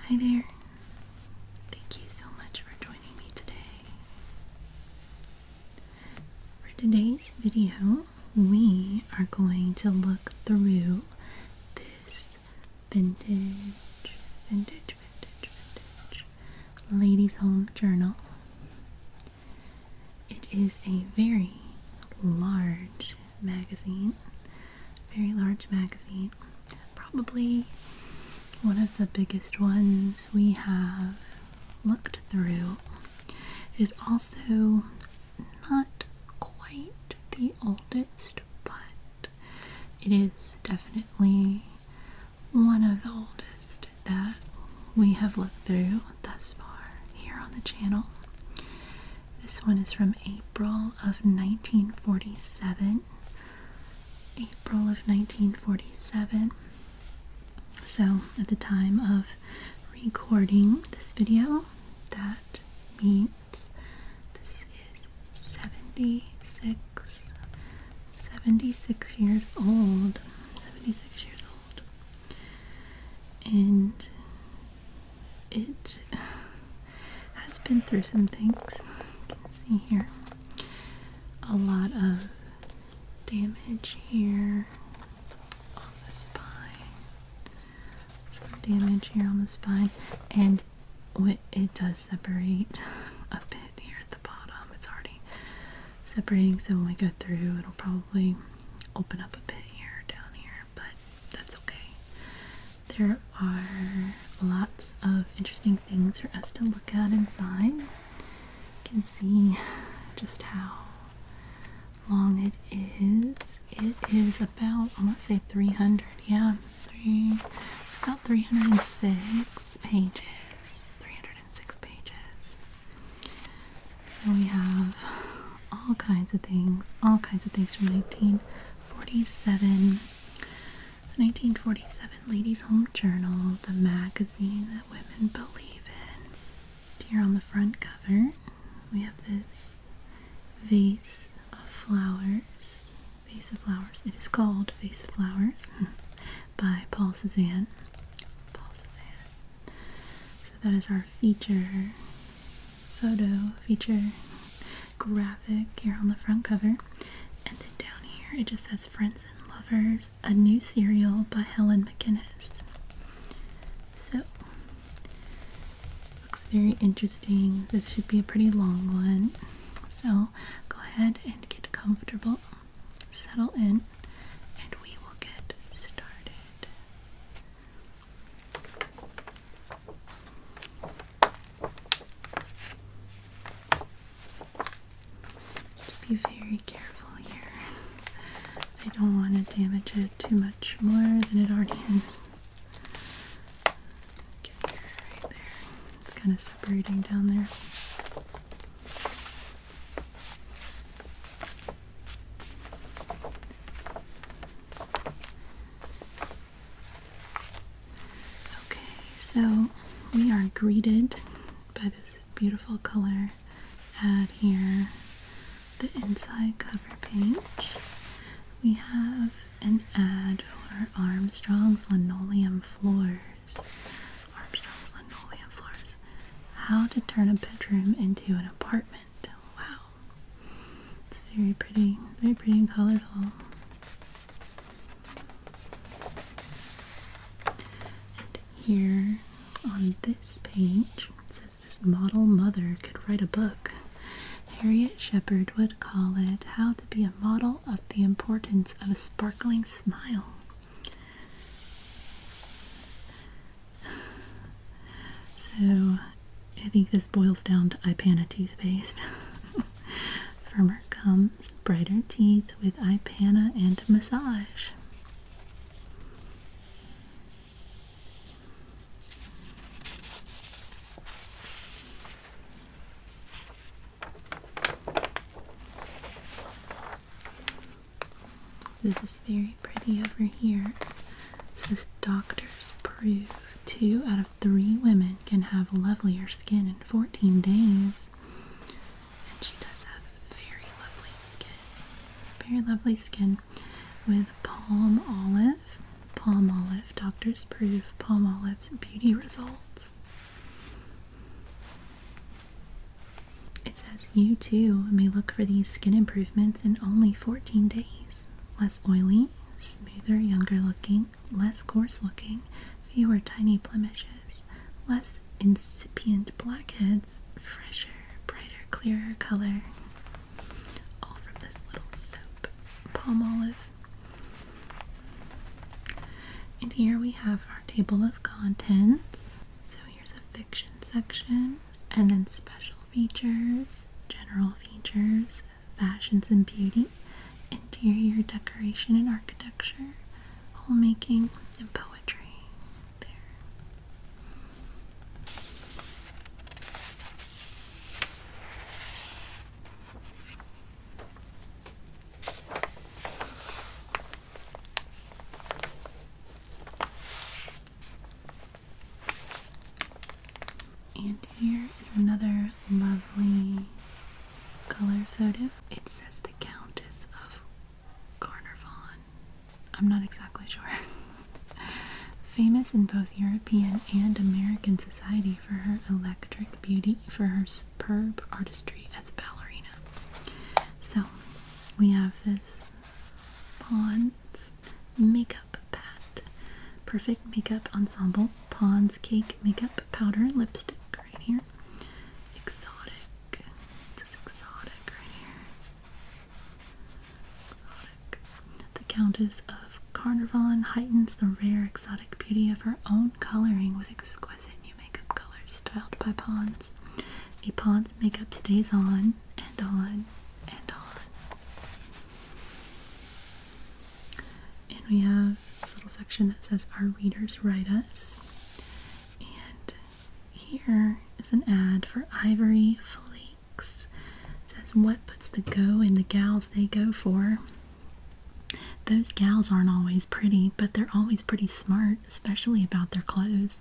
Hi there. Thank you so much for joining me today. For today's video, we are going to look through this vintage ladies' home journal. It is a very large magazine, probably one of the biggest ones we have looked through. It is also not quite the oldest, but it is definitely one of the oldest that we have looked through thus far here on the channel. This one is from April of 1947. April of 1947. So at the time of recording this video, that means this is 76 years old. 76 years old. And it has been through some things. You can see here a lot of damage here on the spine. Some damage here on the spine, and it does separate a bit here at the bottom. It's already separating, so when we go through, it'll probably open up a bit here, down here, but that's okay. There are lots of interesting things for us to look at inside. You can see just how long it is. It is about, I want to say 300, it's about 306 pages. 306 pages. So we have all kinds of things from 1947. The 1947 Ladies' Home Journal, the magazine that women believe in. Here on the front cover, we have this vase of flowers. It is called Vase of Flowers by Paul Cézanne. So that is our feature graphic here on the front cover. And then down here it just says Friends and Lovers, a new serial by Helen McInnes. So, looks very interesting. This should be a pretty long one. So, go ahead and get comfortable, settle in, and we will get started. Just be very careful here. I don't want to damage it too much more than it already is. Get here, right there. It's kind of separating down there. So we are greeted by this beautiful color ad here, the inside cover page. We have an ad for Armstrong's linoleum floors. How to turn a bedroom into an apartment. Wow. It's very pretty and colorful. Here on this page, it says this model mother could write a book. Harriet Shepard would call it How to Be a Model of the Importance of a Sparkling Smile. So, I think this boils down to Ipana toothpaste. Firmer gums, brighter teeth with Ipana and massage. This is very pretty over here. It says doctors prove 2 out of 3 women can have lovelier skin in 14 days. And she does have very lovely skin with palm olive. Doctors prove palm olive's beauty results. It says you too may look for these skin improvements in only 14 days. Less oily, smoother, younger looking, less coarse looking, fewer tiny blemishes, less incipient blackheads, fresher, brighter, clearer color. All from this little soap, Palmolive. And here we have our table of contents. So here's a fiction section, and then special features, general features, fashions and beauty, interior decoration and architecture, homemaking, and poetry. There. And here is another lovely color photo. It says the Countess of Carnarvon. I'm not exactly sure. Famous in both European and American society for her electric beauty, for her superb artistry as a ballerina. So, we have this Pond's makeup pat. Perfect makeup ensemble. Pond's cake makeup powder and lipstick right here. Exotic. It says exotic right here. Exotic. The Countess of Carnarvon heightens the rare exotic beauty of her own coloring with exquisite new makeup colors styled by Pond's. A Pond's makeup stays on and on and on. And we have this little section that says our readers write us. And here is an ad for Ivory Flakes. It says, what puts the go in the gals they go for? Those gals aren't always pretty, but they're always pretty smart, especially about their clothes.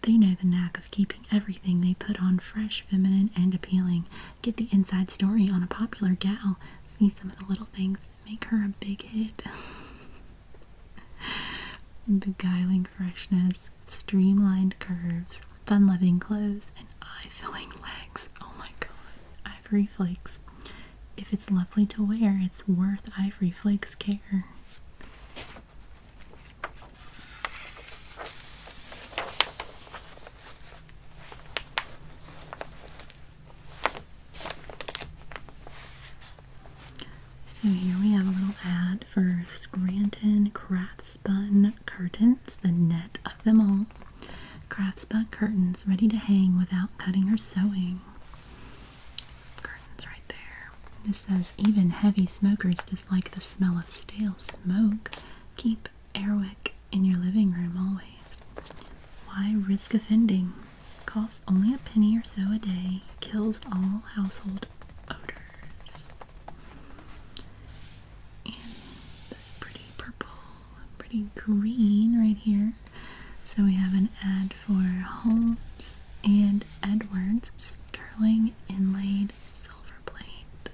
They know the knack of keeping everything they put on fresh, feminine, and appealing. Get the inside story on a popular gal. See some of the little things that make her a big hit. Beguiling freshness, streamlined curves, fun-loving clothes, and eye-filling legs. Oh my god. Ivory Flakes. If it's lovely to wear, it's worth Ivory Flakes' care. So here we have a little ad for Scranton Craft Spun Curtains, the net of them all. Craft spun curtains ready to hang without cutting or sewing. Some curtains right there. This says even heavy smokers dislike the smell of stale smoke. Keep Airwick in your living room always. Why risk offending? Costs only a penny or so a day. Kills all household odors. And this pretty purple, pretty green right here. So we have an ad for Holmes and Edwards sterling inlaid silver plate.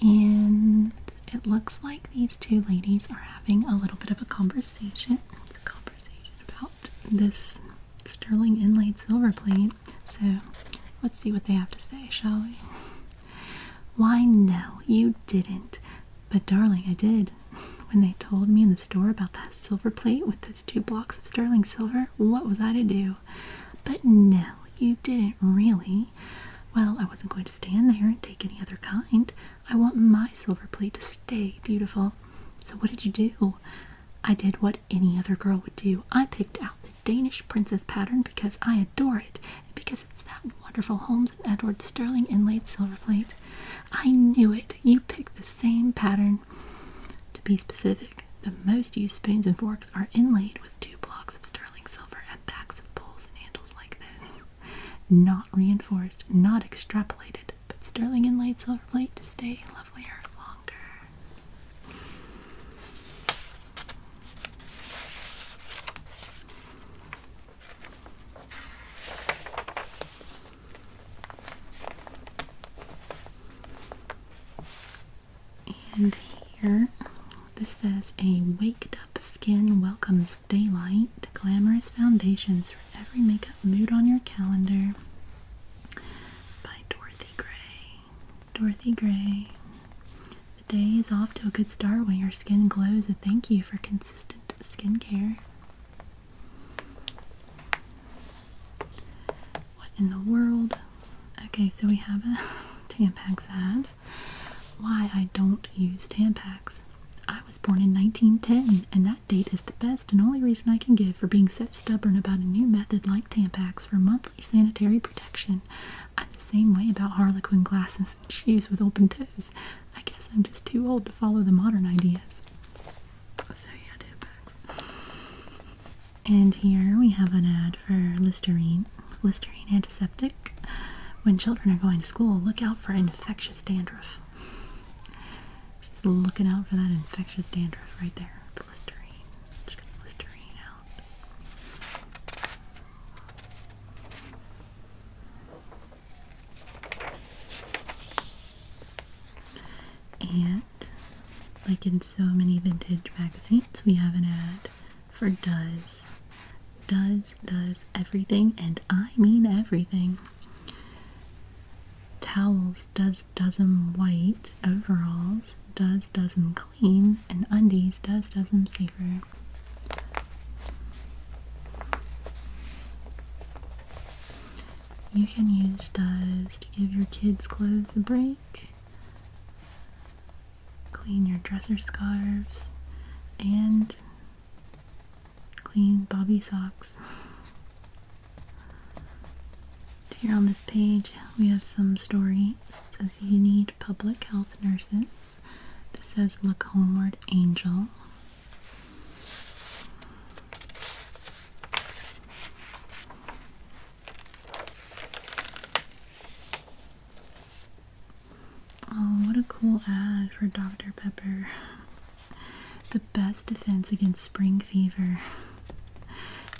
And it looks like these two ladies are having a little bit of a conversation. It's a conversation about this sterling inlaid silver plate. So let's see what they have to say, shall we? Why, no, you didn't. But darling, I did. When they told me in the store about that silver plate with those 2 blocks of sterling silver, what was I to do? But no, you didn't really. Well, I wasn't going to stand there and take any other kind. I want my silver plate to stay beautiful. So what did you do? I did what any other girl would do. I picked out the Danish princess pattern because I adore it, and because it's that wonderful Holmes and Edwards sterling inlaid silver plate. I knew it. You picked the same pattern. To be specific, the most used spoons and forks are inlaid with 2 blocks of sterling silver and backs of bowls and handles like this. Not reinforced, not extrapolated, but sterling inlaid silver plate to stay lovelier longer. And here, this says a waked up skin welcomes daylight. Glamorous foundations for every makeup mood on your calendar by Dorothy Gray. Dorothy Gray. The day is off to a good start when your skin glows. A thank you for consistent skincare. What in the world? Okay, so we have a Tampax ad. Why I don't use Tampax. I was born in 1910, and that date is the best and only reason I can give for being so stubborn about a new method like Tampax for monthly sanitary protection. I'm the same way about Harlequin glasses and shoes with open toes. I guess I'm just too old to follow the modern ideas. So yeah, Tampax. And here we have an ad for Listerine. Listerine antiseptic. When children are going to school, look out for infectious dandruff. She's looking out for that infectious dandruff right there. The Listerine. Just get the Listerine out. And, like in so many vintage magazines, we have an ad for Does. Does does everything, and I mean everything. Towels does 'em white, overalls does 'em clean, and undies does 'em safer. You can use Does to give your kids' clothes a break, clean your dresser scarves, and clean bobby socks. Here on this page we have some stories. It says you need public health nurses. This says look homeward, angel. Oh, what a cool ad for Dr. Pepper. The best defense against spring fever.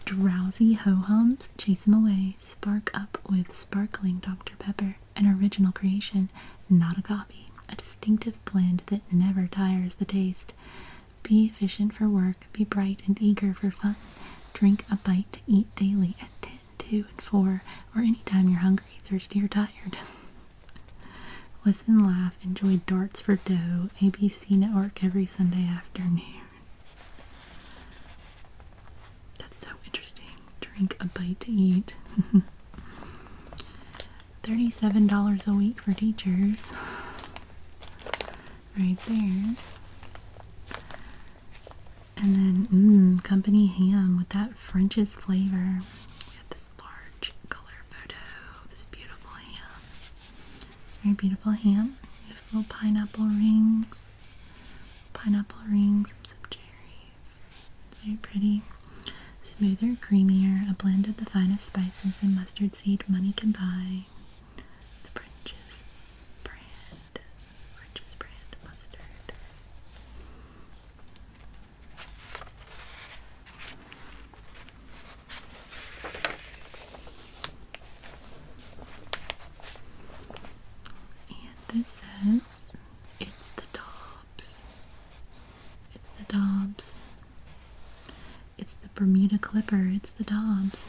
Drowsy ho-hums, chase them away. Spark up with sparkling Dr. Pepper. An original creation, not a copy. A distinctive blend that never tires the taste. Be efficient for work. Be bright and eager for fun. Drink a bite to eat daily at 10, 2, and 4, or anytime you're hungry, thirsty, or tired. Listen, laugh, enjoy darts for dough. ABC Network every Sunday afternoon. That's so interesting. Drink a bite to eat. $37 a week for teachers. Right there. And then, company ham with that French's flavor. We have this large color photo. This beautiful ham. Very beautiful ham. We have little pineapple rings. Pineapple rings and some cherries. Very pretty. Smoother, creamier, a blend of the finest spices and mustard seed money can buy. The French's brand mustard. And this says, it's the Dobbs. It's the Dobbs. It's the Bermuda Clipper. It's the Dobbs.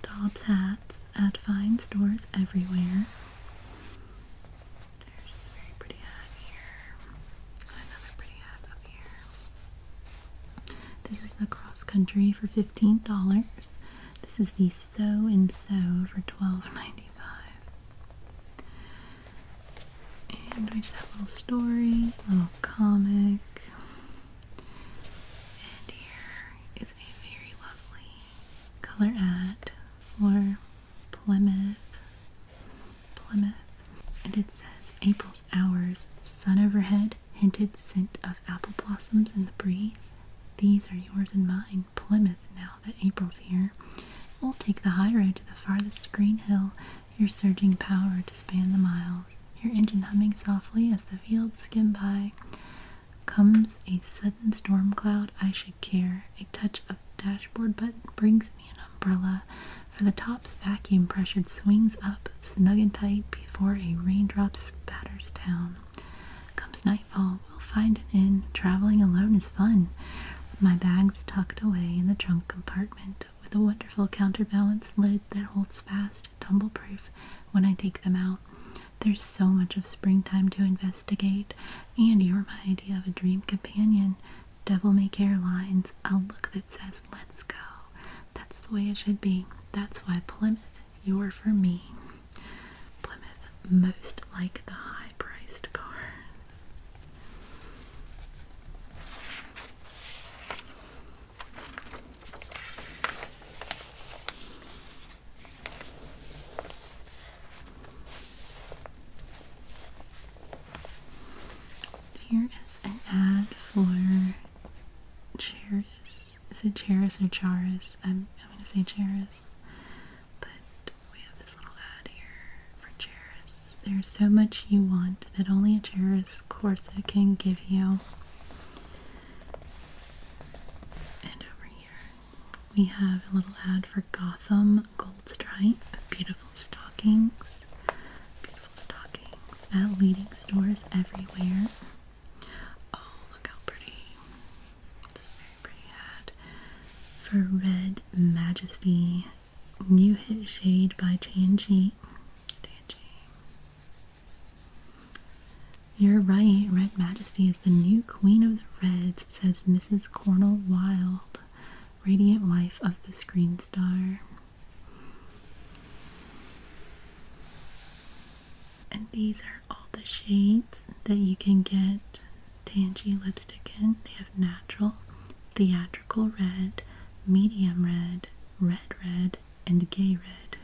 Dobbs hats at fine stores everywhere. There's this very pretty hat here. Another pretty hat up here. This is the Cross Country for $15. This is the So and So for $12.95. And we just have a little story, a little comic. And here is a very lovely color ad for Plymouth. And it says, April's hours, sun overhead, hinted scent of apple blossoms in the breeze. These are yours and mine, Plymouth, now that April's here. We'll take the high road to the farthest green hill, your surging power to span the miles, your engine humming softly as the fields skim by. Comes a sudden storm cloud, I should care. A touch of dashboard button brings me an umbrella, for the top's vacuum pressured swings up, snug and tight, before a raindrop spatters down. Comes nightfall, we'll find an inn. Traveling alone is fun. My bag's tucked away in the trunk compartment, with a wonderful counterbalance lid that holds fast, tumble-proof when I take them out. There's so much of springtime to investigate, and you're my idea of a dream companion. Devil may care lines, a look that says, let's go. That's the way it should be. That's why Plymouth, you're for me. Plymouth, most like the high-priced cars. Here is an ad for Cheris. Is it Cheris or Charis? I'm going to say Cheris. But we have this little ad here for Cheris. There's so much you want that only a Cheris corset can give you. And over here we have a little ad for Gotham Gold Stripe. Beautiful stockings. Beautiful stockings at leading stores everywhere. For Red Majesty, new hit shade by Tangy. You're right, Red Majesty is the new queen of the reds, says Mrs. Cornel Wilde, radiant wife of the screen star. And these are all the shades that you can get Tangy lipstick in. They have natural, theatrical red, medium red, red, and gay red.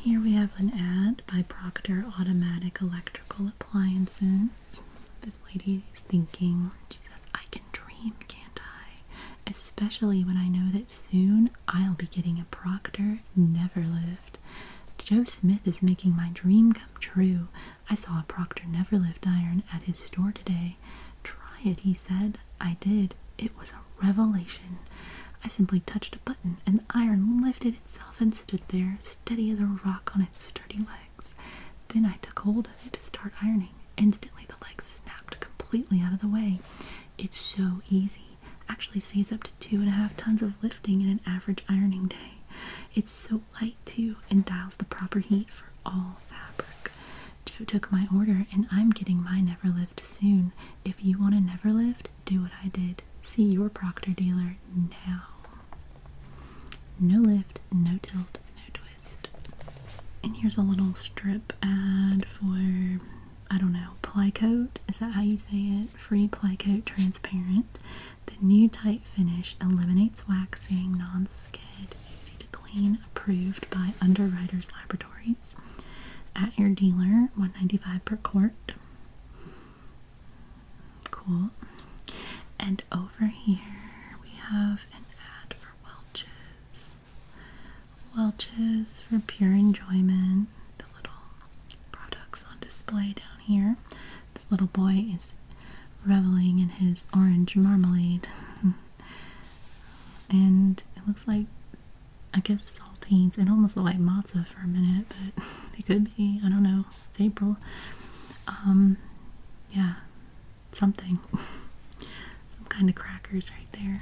Here we have an ad by Procter Automatic Electrical Appliances. This lady is thinking, she says, I can dream, can't I? Especially when I know that soon I'll be getting a Procter Neverlift. Joe Smith is making my dream come true. I saw a Procter Neverlift iron at his store today. Try it, he said. I did. It was a revelation. I simply touched a button and the iron lifted itself and stood there, steady as a rock on its sturdy legs. Then I took hold of it to start ironing. Instantly the legs snapped completely out of the way. It's so easy. Actually saves up to 2.5 tons of lifting in an average ironing day. It's so light too and dials the proper heat for all fabric. Joe took my order and I'm getting my Neverlift soon. If you want a Neverlift, do what I did. See your Procter dealer now. No lift, no tilt, no twist. And here's a little strip ad for, I don't know, Ply Coat. Is that how you say it? Free Ply Coat Transparent. The new tight finish eliminates waxing, non-skid, easy to clean, approved by Underwriters Laboratories. At your dealer, $1.95 per quart. Cool. And over here we have an ad for Welch's. Welch's for pure enjoyment. The little products on display down here. This little boy is reveling in his orange marmalade. And it looks like, I guess, saltines. It almost looked like matzah for a minute, but it could be. I don't know. It's April. Yeah, something. Some kind of crackers right there.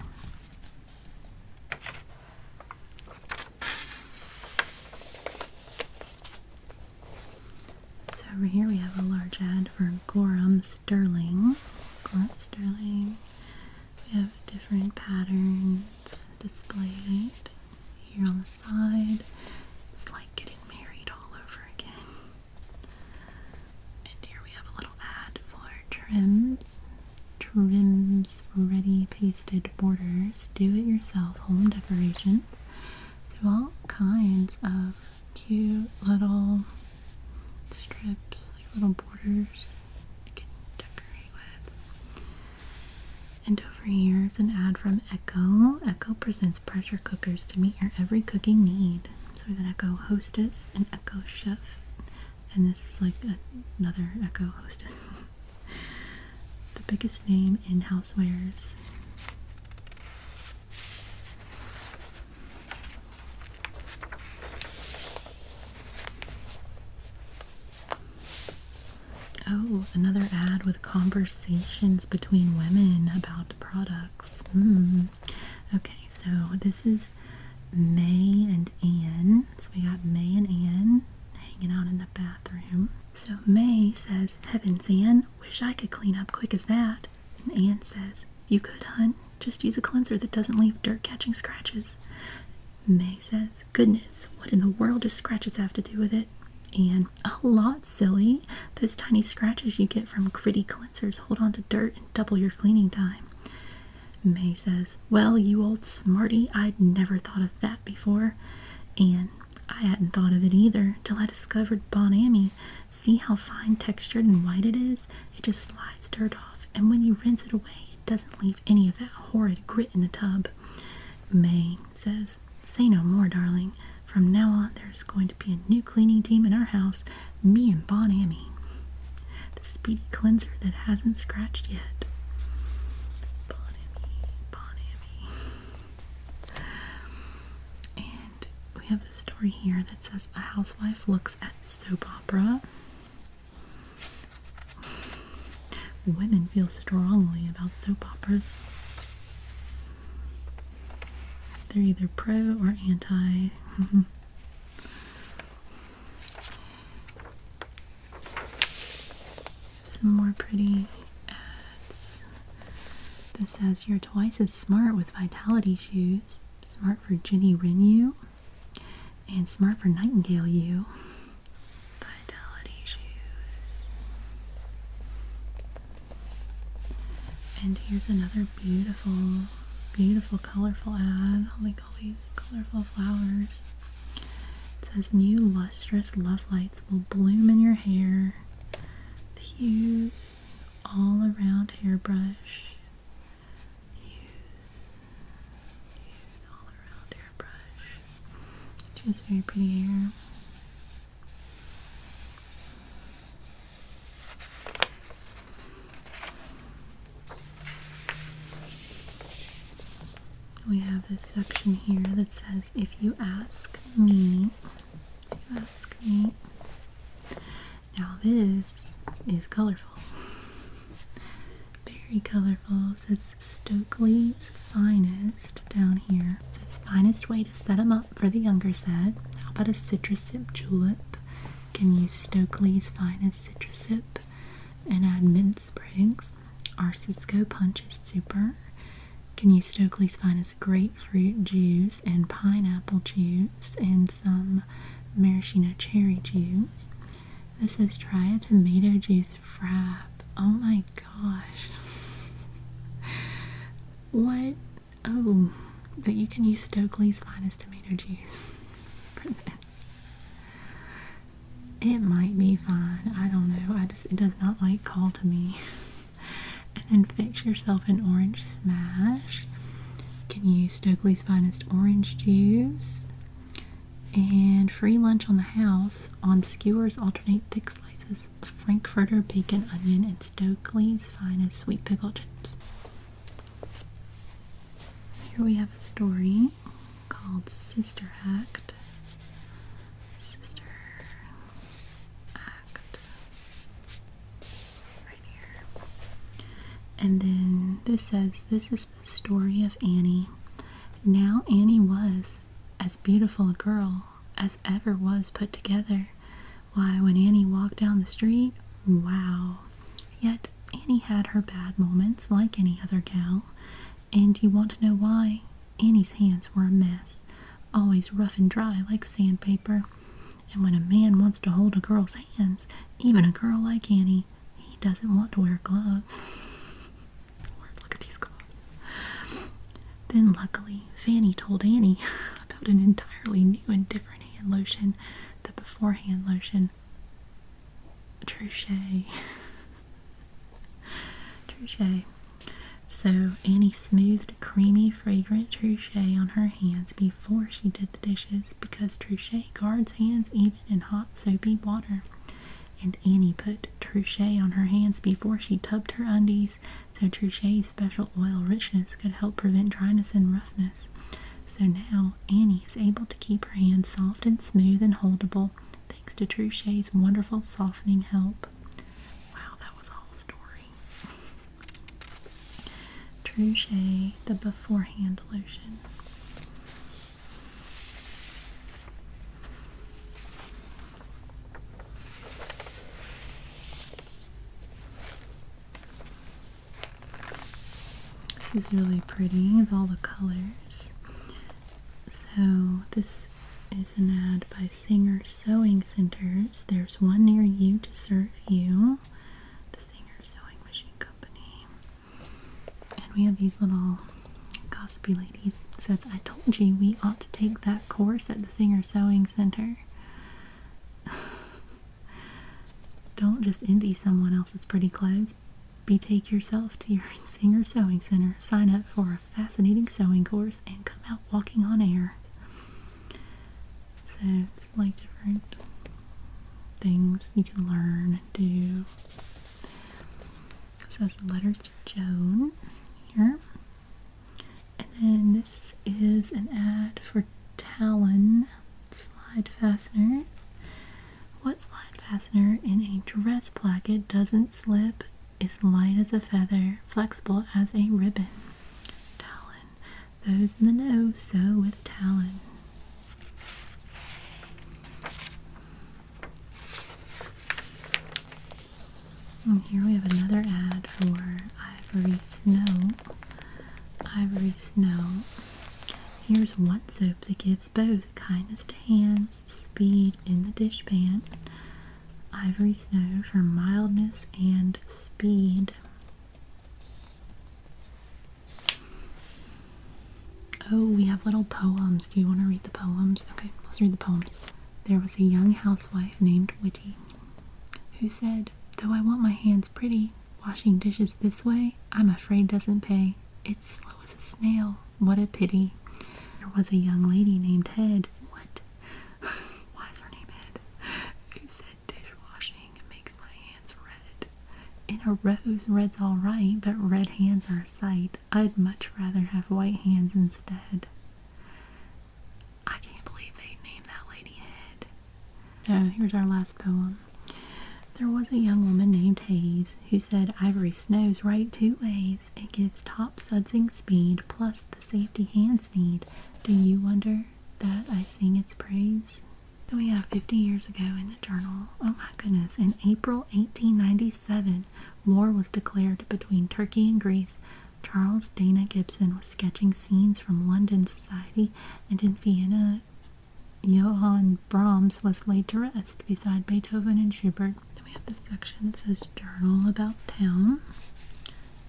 So over here we have a large ad for Gorham Sterling. Gorham Sterling. We have different patterns displayed here on the side. It's like getting married all over again. And here we have a little ad for Trims. Trims Ready Pasted Borders. Do-it-yourself home decorations. So all kinds of cute little strips, like little borders you can decorate with. And over here is an ad from Echo. Echo presents pressure cookers to meet your every cooking need. So we have an Echo Hostess, an Echo Chef, and this is like another Echo Hostess. The biggest name in housewares. Oh, another ad with conversations between women about products. Okay, so this is May and Anne. So we got May and Anne hanging out in the bathroom. So May says, "Heavens, Anne, wish I could clean up quick as that." And Anne says, "You could, hun. Just use a cleanser that doesn't leave dirt-catching scratches." May says, "Goodness, what in the world does scratches have to do with it?" And "A lot, silly. Those tiny scratches you get from gritty cleansers hold on to dirt and double your cleaning time." May says, "Well, you old smarty, I'd never thought of that before." And "I hadn't thought of it either till I discovered Bon Ami. See how fine textured and white it is? It just slides dirt off, and when you rinse it away, it doesn't leave any of that horrid grit in the tub." May says, "Say no more, darling. From now on, there's going to be a new cleaning team in our house, me and Bon Ami. The speedy cleanser that hasn't scratched yet." Bon Ami, Bon Ami. And we have the story here that says a housewife looks at soap opera. Women feel strongly about soap operas. They're either pro or anti. Some more pretty ads. This says, "You're twice as smart with Vitality shoes. Smart for Jenny Wren you and smart for Nightingale you." Vitality shoes. And here's another beautiful, beautiful, colorful ad. I like all these colorful flowers. It says, "New lustrous love lights will bloom in your hair. The hues all around hairbrush. Hues all around hairbrush." Just very pretty hair. We have this section here that says, "If you ask me," Now this is colorful. Very colorful. It says Stokely's Finest down here. It says, "Finest way to set them up for the younger set. How about a citrus sip julep? Can use Stokely's Finest citrus sip and add mint sprigs. Our Cisco punch is super. Can use Stokely's Finest grapefruit juice and pineapple juice and some maraschino cherry juice." This says, "Try a tomato juice frap." Oh my gosh. What? Oh, but you can use Stokely's Finest tomato juice for this. It might be fine. I don't know. It does not like call to me. And then fix yourself an orange smash. Can use Stokely's Finest orange juice. And free lunch on the house. On skewers, alternate thick slices of Frankfurter bacon, onion, and Stokely's Finest sweet pickle chips. Here we have a story called Sister Act. Sister Act. Right here. And then this says, "This is the story of Annie. Now Annie was as beautiful a girl as ever was put together. Why, when Annie walked down the street, wow. Yet Annie had her bad moments like any other gal. And you want to know why? Annie's hands were a mess, always rough and dry like sandpaper. And when a man wants to hold a girl's hands, even a girl like Annie, he doesn't want to wear gloves." Look at these gloves. Then luckily, Fanny told Annie about an entirely new and different hand lotion, the beforehand lotion, Trouche. Trouche. So Annie smoothed creamy, fragrant Trouche on her hands before she did the dishes, because Trouche guards hands even in hot, soapy water. And Annie put Trouche on her hands before she tubbed her undies, so Trouche's special oil richness could help prevent dryness and roughness. So now Annie is able to keep her hands soft and smooth and holdable, thanks to Trouche's wonderful softening help. Wow, Trouche, the beforehand lotion. This is really pretty with all the colors. So this is an ad by Singer Sewing Centers. There's one near you to serve you. The Singer Sewing Machine Company. And we have these little gossipy ladies. It says, I told you we ought to take that course at the Singer Sewing Center. Don't just envy someone else's pretty clothes. Betake yourself to your Singer Sewing Center, sign up for a fascinating sewing course, and come out walking on air. So it's like different things you can learn and do. It says letters to Joan here. And then this is an ad for Talon slide fasteners. What slide fastener in a dress placket doesn't slip, is light as a feather, flexible as a ribbon? Talon. Those in the know sew with Talon. And here we have another ad for Ivory Snow. Ivory Snow. Here's one soap that gives both kindness to hands, speed in the dishpan. Ivory Snow for mildness and speed. Oh, we have little poems. Do you want to read the poems? Okay, let's read the poems. There was a young housewife named Witty who said, though I want my hands pretty, washing dishes this way, I'm afraid doesn't pay. It's slow as a snail. What a pity. There was a young lady named Head. What? Why is her name Head? Who said dishwashing makes my hands red. In a rose, red's all right, but red hands are a sight. I'd much rather have white hands instead. I can't believe they named that lady Head. Oh, here's our last poem. There was a young woman named Hayes who said Ivory Snow's right two ways. It gives top sudsing speed plus the safety hands need. Do you wonder that I sing its praise? So we have 50 years ago in the journal. Oh my goodness. In April 1897, war was declared between Turkey and Greece. Charles Dana Gibson was sketching scenes from London society, and in Vienna, Johann Brahms was laid to rest beside Beethoven and Schubert. Then we have this section that says Journal About Town.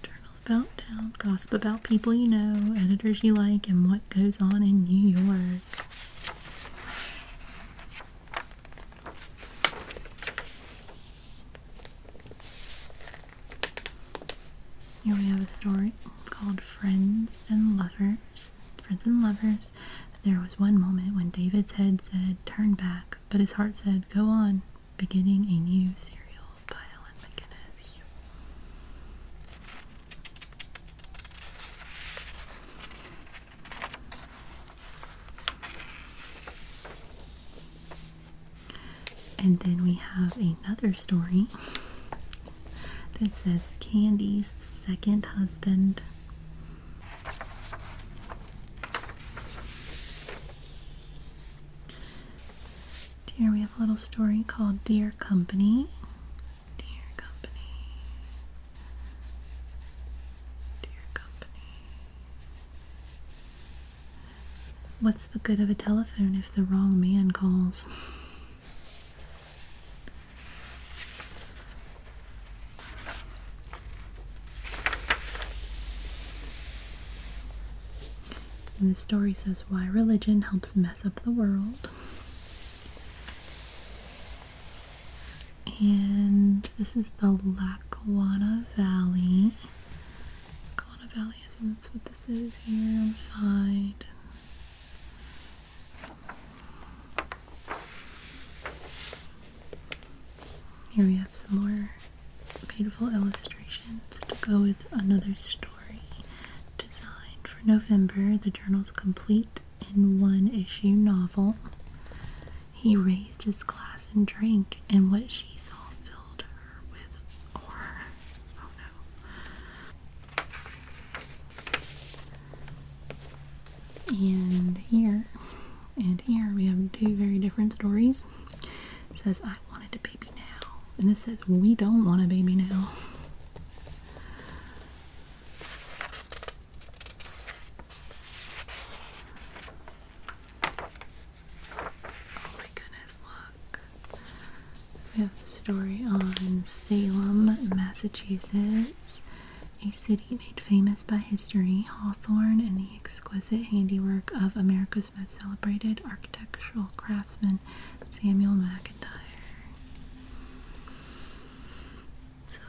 Journal About Town. Gossip about people you know, editors you like, and what goes on in New York. Here we have a story called Friends and Lovers. Friends and Lovers. There was one moment when David's head said, turn back, but his heart said, go on, beginning a new serial by Ellen McGinnis. And then we have another story that says Candy's second husband. Here we have a little story called Dear Company. Dear Company. Dear Company. What's the good of a telephone if the wrong man calls? And the story says why religion helps mess up the world. And this is the Lackawanna Valley. Lackawanna Valley, I assume that's what this is here on the side. Here we have some more beautiful illustrations to go with another story. Designed for November, the journal's complete in one issue novel. He raised his glass and drank, and what she saw filled her with horror. Oh no. says, I wanted a baby now. And this says, we don't want a baby now. Oh my goodness, look. We have the story on Salem, Massachusetts. A city made famous by history, Hawthorne, and the exquisite handiwork of America's most celebrated architectural craftsman, Samuel McIntyre. So,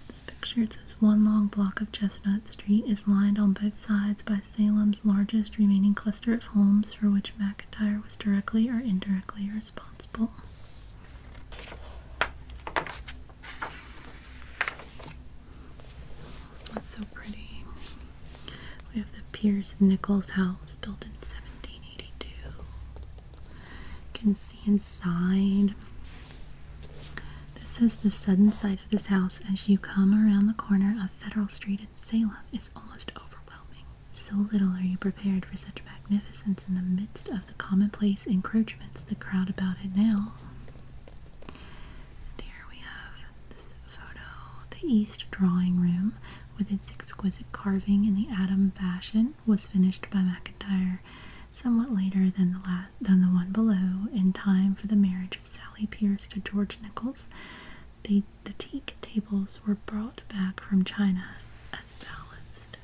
this picture, it says, one long block of Chestnut Street is lined on both sides by Salem's largest remaining cluster of homes for which McIntyre was directly or indirectly responsible. That's so pretty. We have the Pierce Nichols house built in 1782. You can see inside. This says the sudden sight of this house as you come around the corner of Federal Street in Salem is almost overwhelming. So little are you prepared for such magnificence in the midst of the commonplace encroachments that crowd about it now. And here we have this photo. The East Drawing Room, with its exquisite carving in the Adam fashion, was finished by McIntyre somewhat later than the one below, in time for the marriage of Sally Pierce to George Nichols. The teak tables were brought back from China as ballast.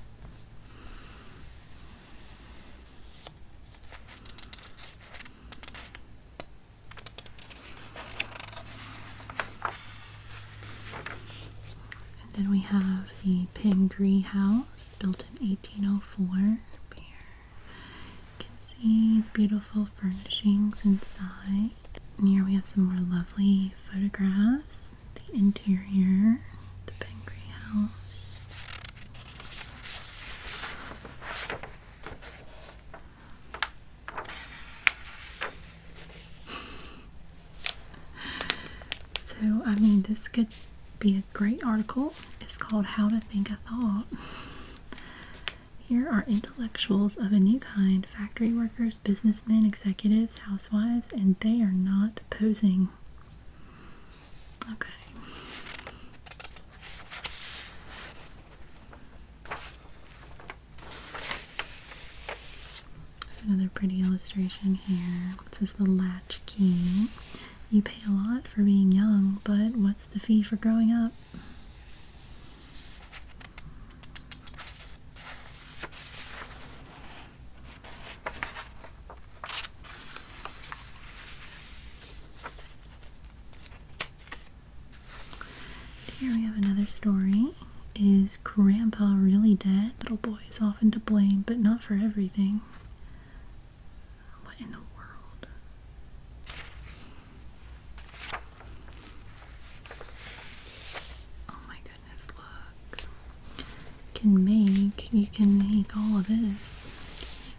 Then we have the Pingree House, built in 1804. Here you can see beautiful furnishings inside. And here we have some more lovely photographs. The interior, the Pingree House. So, I mean, this could be a great article. It's called How to Think a Thought. Here are intellectuals of a new kind, factory workers, businessmen, executives, housewives, and they are not posing. Okay. Another pretty illustration here. It says the latch key. You pay a lot for being young, but what's the fee for growing up? Here we have another story. Is Grandpa really dead? Little boy is often to blame, but not for everything. What in the world? Oh my goodness, look. You can make all of this.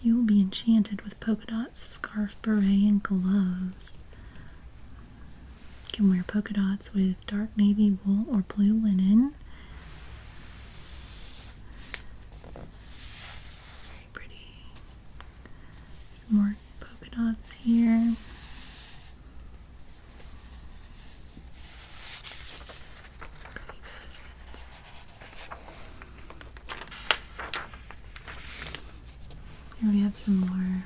You will be enchanted with polka dots, scarf, beret, and gloves. You can wear polka dots with dark navy wool or blue linen. Very pretty. Some more polka dots here. Pretty fashions. Here we have some more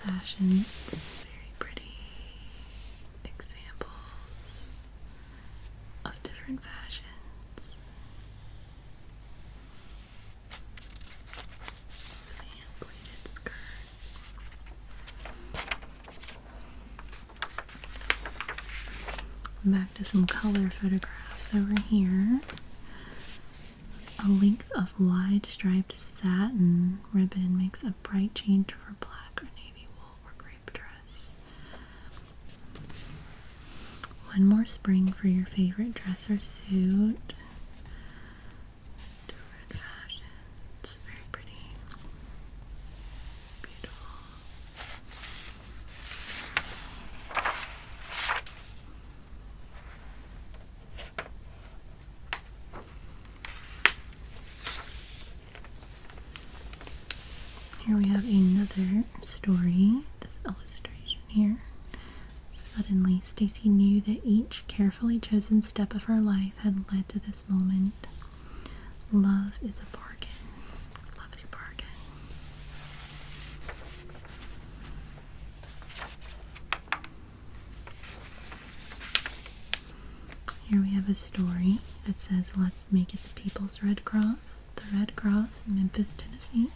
fashions. Very pretty examples of different fashions. Fan-pleated skirt. Back to some color photographs over here. A length of wide striped satin ribbon makes a bright change for black or navy wool or crepe dress. One more spring for your favorite dress or suit. Different fashions. Very pretty. Beautiful. Here we have another story. This illustration. Suddenly, Stacy knew that each carefully chosen step of her life had led to this moment. Love is a bargain. Love is a bargain. Here we have a story that says, "Let's make it the People's Red Cross." The Red Cross, Memphis, Tennessee.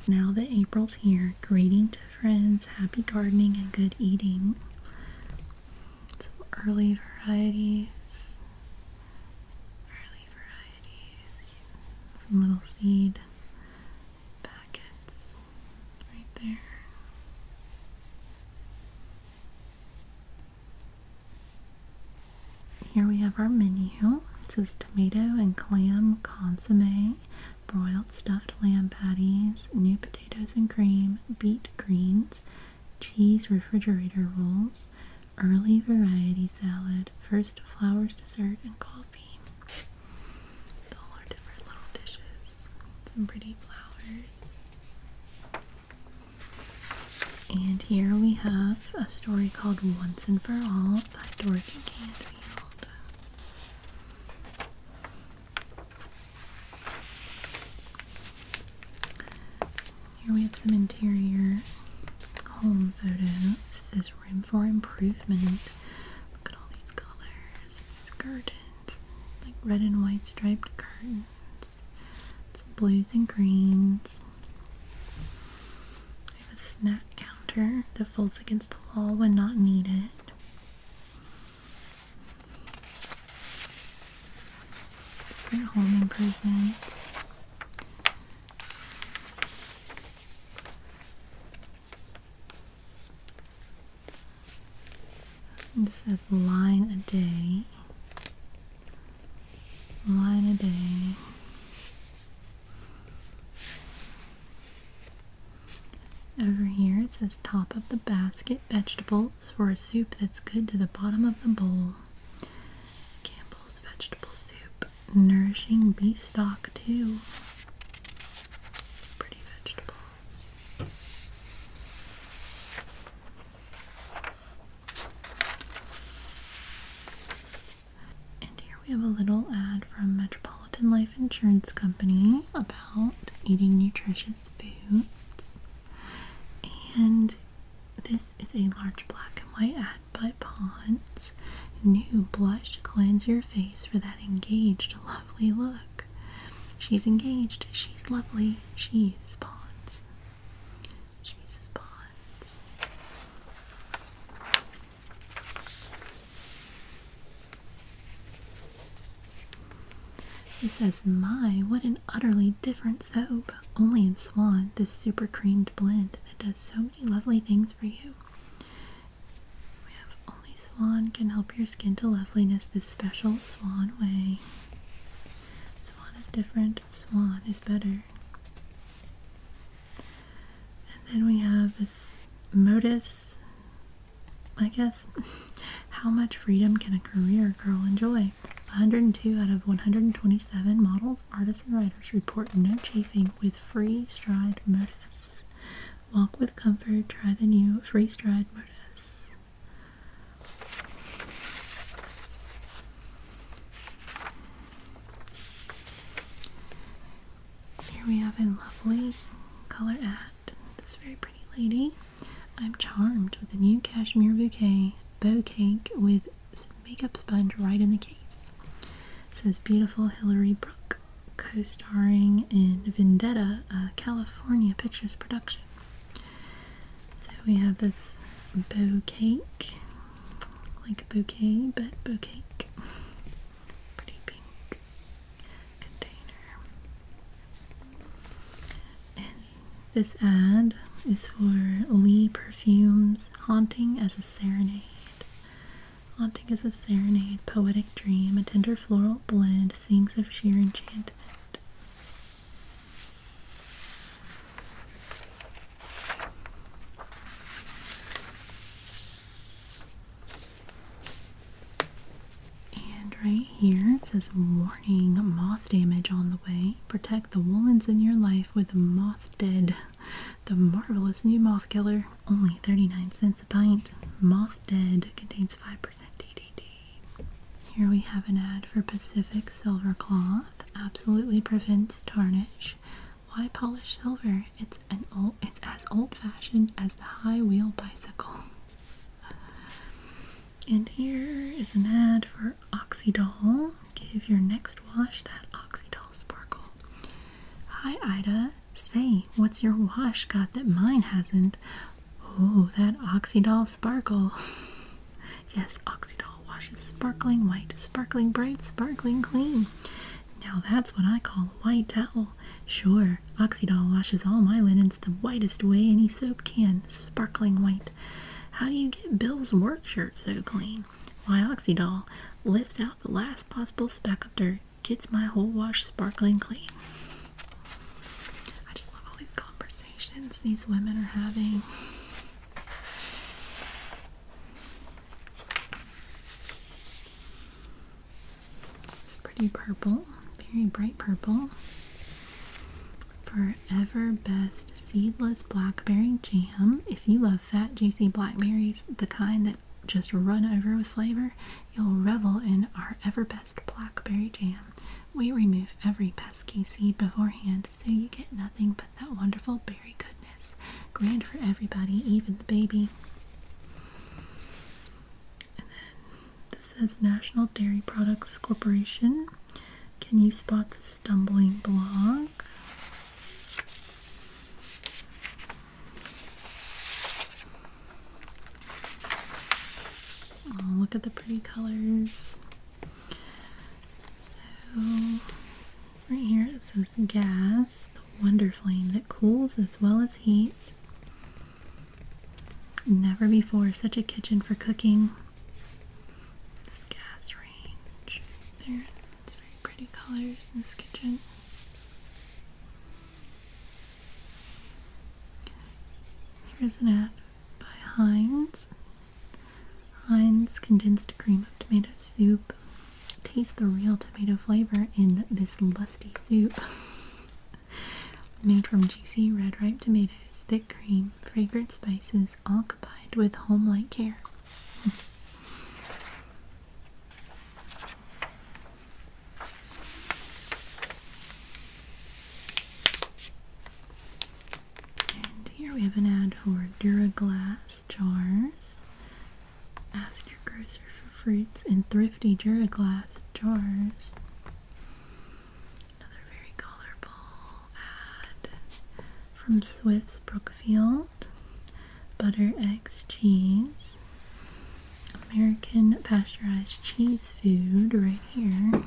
Now that April's here, greeting to friends, happy gardening, and good eating. Some early varieties. Some little seed packets right there. Here we have our menu. It says tomato and clam consomme, broiled stuffed lamb patties, new potatoes and cream, beet greens, cheese refrigerator rolls, early variety salad, first flowers dessert, and coffee. All our different little dishes. Some pretty flowers. And here we have a story called Once and For All by Dorothy Canfield. Here we have some interior home photos. This says room for improvement. Look at all these colors, these curtains, like red and white striped curtains, some blues and greens. We have a snack counter that folds against the wall when not needed. Different home improvements. This says line a day. Line a day. Over here it says top of the basket vegetables for a soup that's good to the bottom of the bowl. Campbell's vegetable soup. Nourishing beef stock too. Pretty vegetables. We have a little ad from Metropolitan Life Insurance Company about eating nutritious foods. And this is a large black and white ad by Pond's. New blush, cleanse your face for that engaged, lovely look. She's engaged, she's lovely, she's Pond's. She's Pond's. It says, "My, what an utterly different soap. Only in Swan, this super creamed blend that does so many lovely things for you." We have Only Swan can help your skin to loveliness this special Swan way. Swan is different. Swan is better. And then we have this Modus, I guess. How much freedom can a career girl enjoy? 102 out of 127 models, artists, and writers report no chafing with Free Stride Modus. Walk with comfort. Try the new Free Stride Modus. Here we have a lovely color ad. This very pretty lady. "I'm charmed with the new cashmere bow cake with makeup sponge right in the case." It says beautiful Hillary Brooke, co-starring in Vendetta, a California Pictures production. So we have this bow cake, like a bouquet, but bow cake. Pretty pink container. And this ad is for Lee Perfumes, Haunting as a Serenade. Haunting as a serenade, poetic dream, a tender floral blend sings of sheer enchantment. And right here it says, warning, moth damage on the way. Protect the woolens in your life with Moth Dead, the marvelous new moth killer. Only 39 cents a pint. Moth Dead contains 5% DDT. Here we have an ad for Pacific Silver Cloth. Absolutely prevents tarnish. Why polish silver? It's as old-fashioned as the high-wheel bicycle. And here is an ad for Oxydol. Give your next wash that Oxydol sparkle. Hi Ida, say, what's your wash got that mine hasn't? Oh, that Oxydol sparkle. Yes, Oxydol washes sparkling white, sparkling bright, sparkling clean. Now that's what I call a white towel. Sure, Oxydol washes all my linens the whitest way any soap can, sparkling white. How do you get Bill's work shirt so clean? Why, Oxydol lifts out the last possible speck of dirt, gets my whole wash sparkling clean. I just love all these conversations these women are having. It's pretty purple, very bright purple. Forever Best Seedless Blackberry Jam. If you love fat, juicy blackberries, the kind that just run over with flavor, you'll revel in our Ever Best Blackberry Jam. We remove every pesky seed beforehand, so you get nothing but that wonderful berry goodness. Grand for everybody, even the baby. And then this says National Dairy Products Corporation. Can you spot the stumbling block? Oh, look at the pretty colors. So, right here it says gas, the wonder flame that cools as well as heats. Never before such a kitchen for cooking. This gas range. There, it's very pretty colors in this kitchen. Here's an ad by Heinz. Heinz condensed cream of tomato soup. Taste the real tomato flavor in this lusty soup. Made from juicy red ripe tomatoes, thick cream, fragrant spices, all combined with home-like care. And here we have an ad for Duraglass jars. Ask your grocer for fruits in thrifty Duraglass jars. Another very colorful ad from Swift's Brookfield. Butter, eggs, cheese. American pasteurized cheese food right here.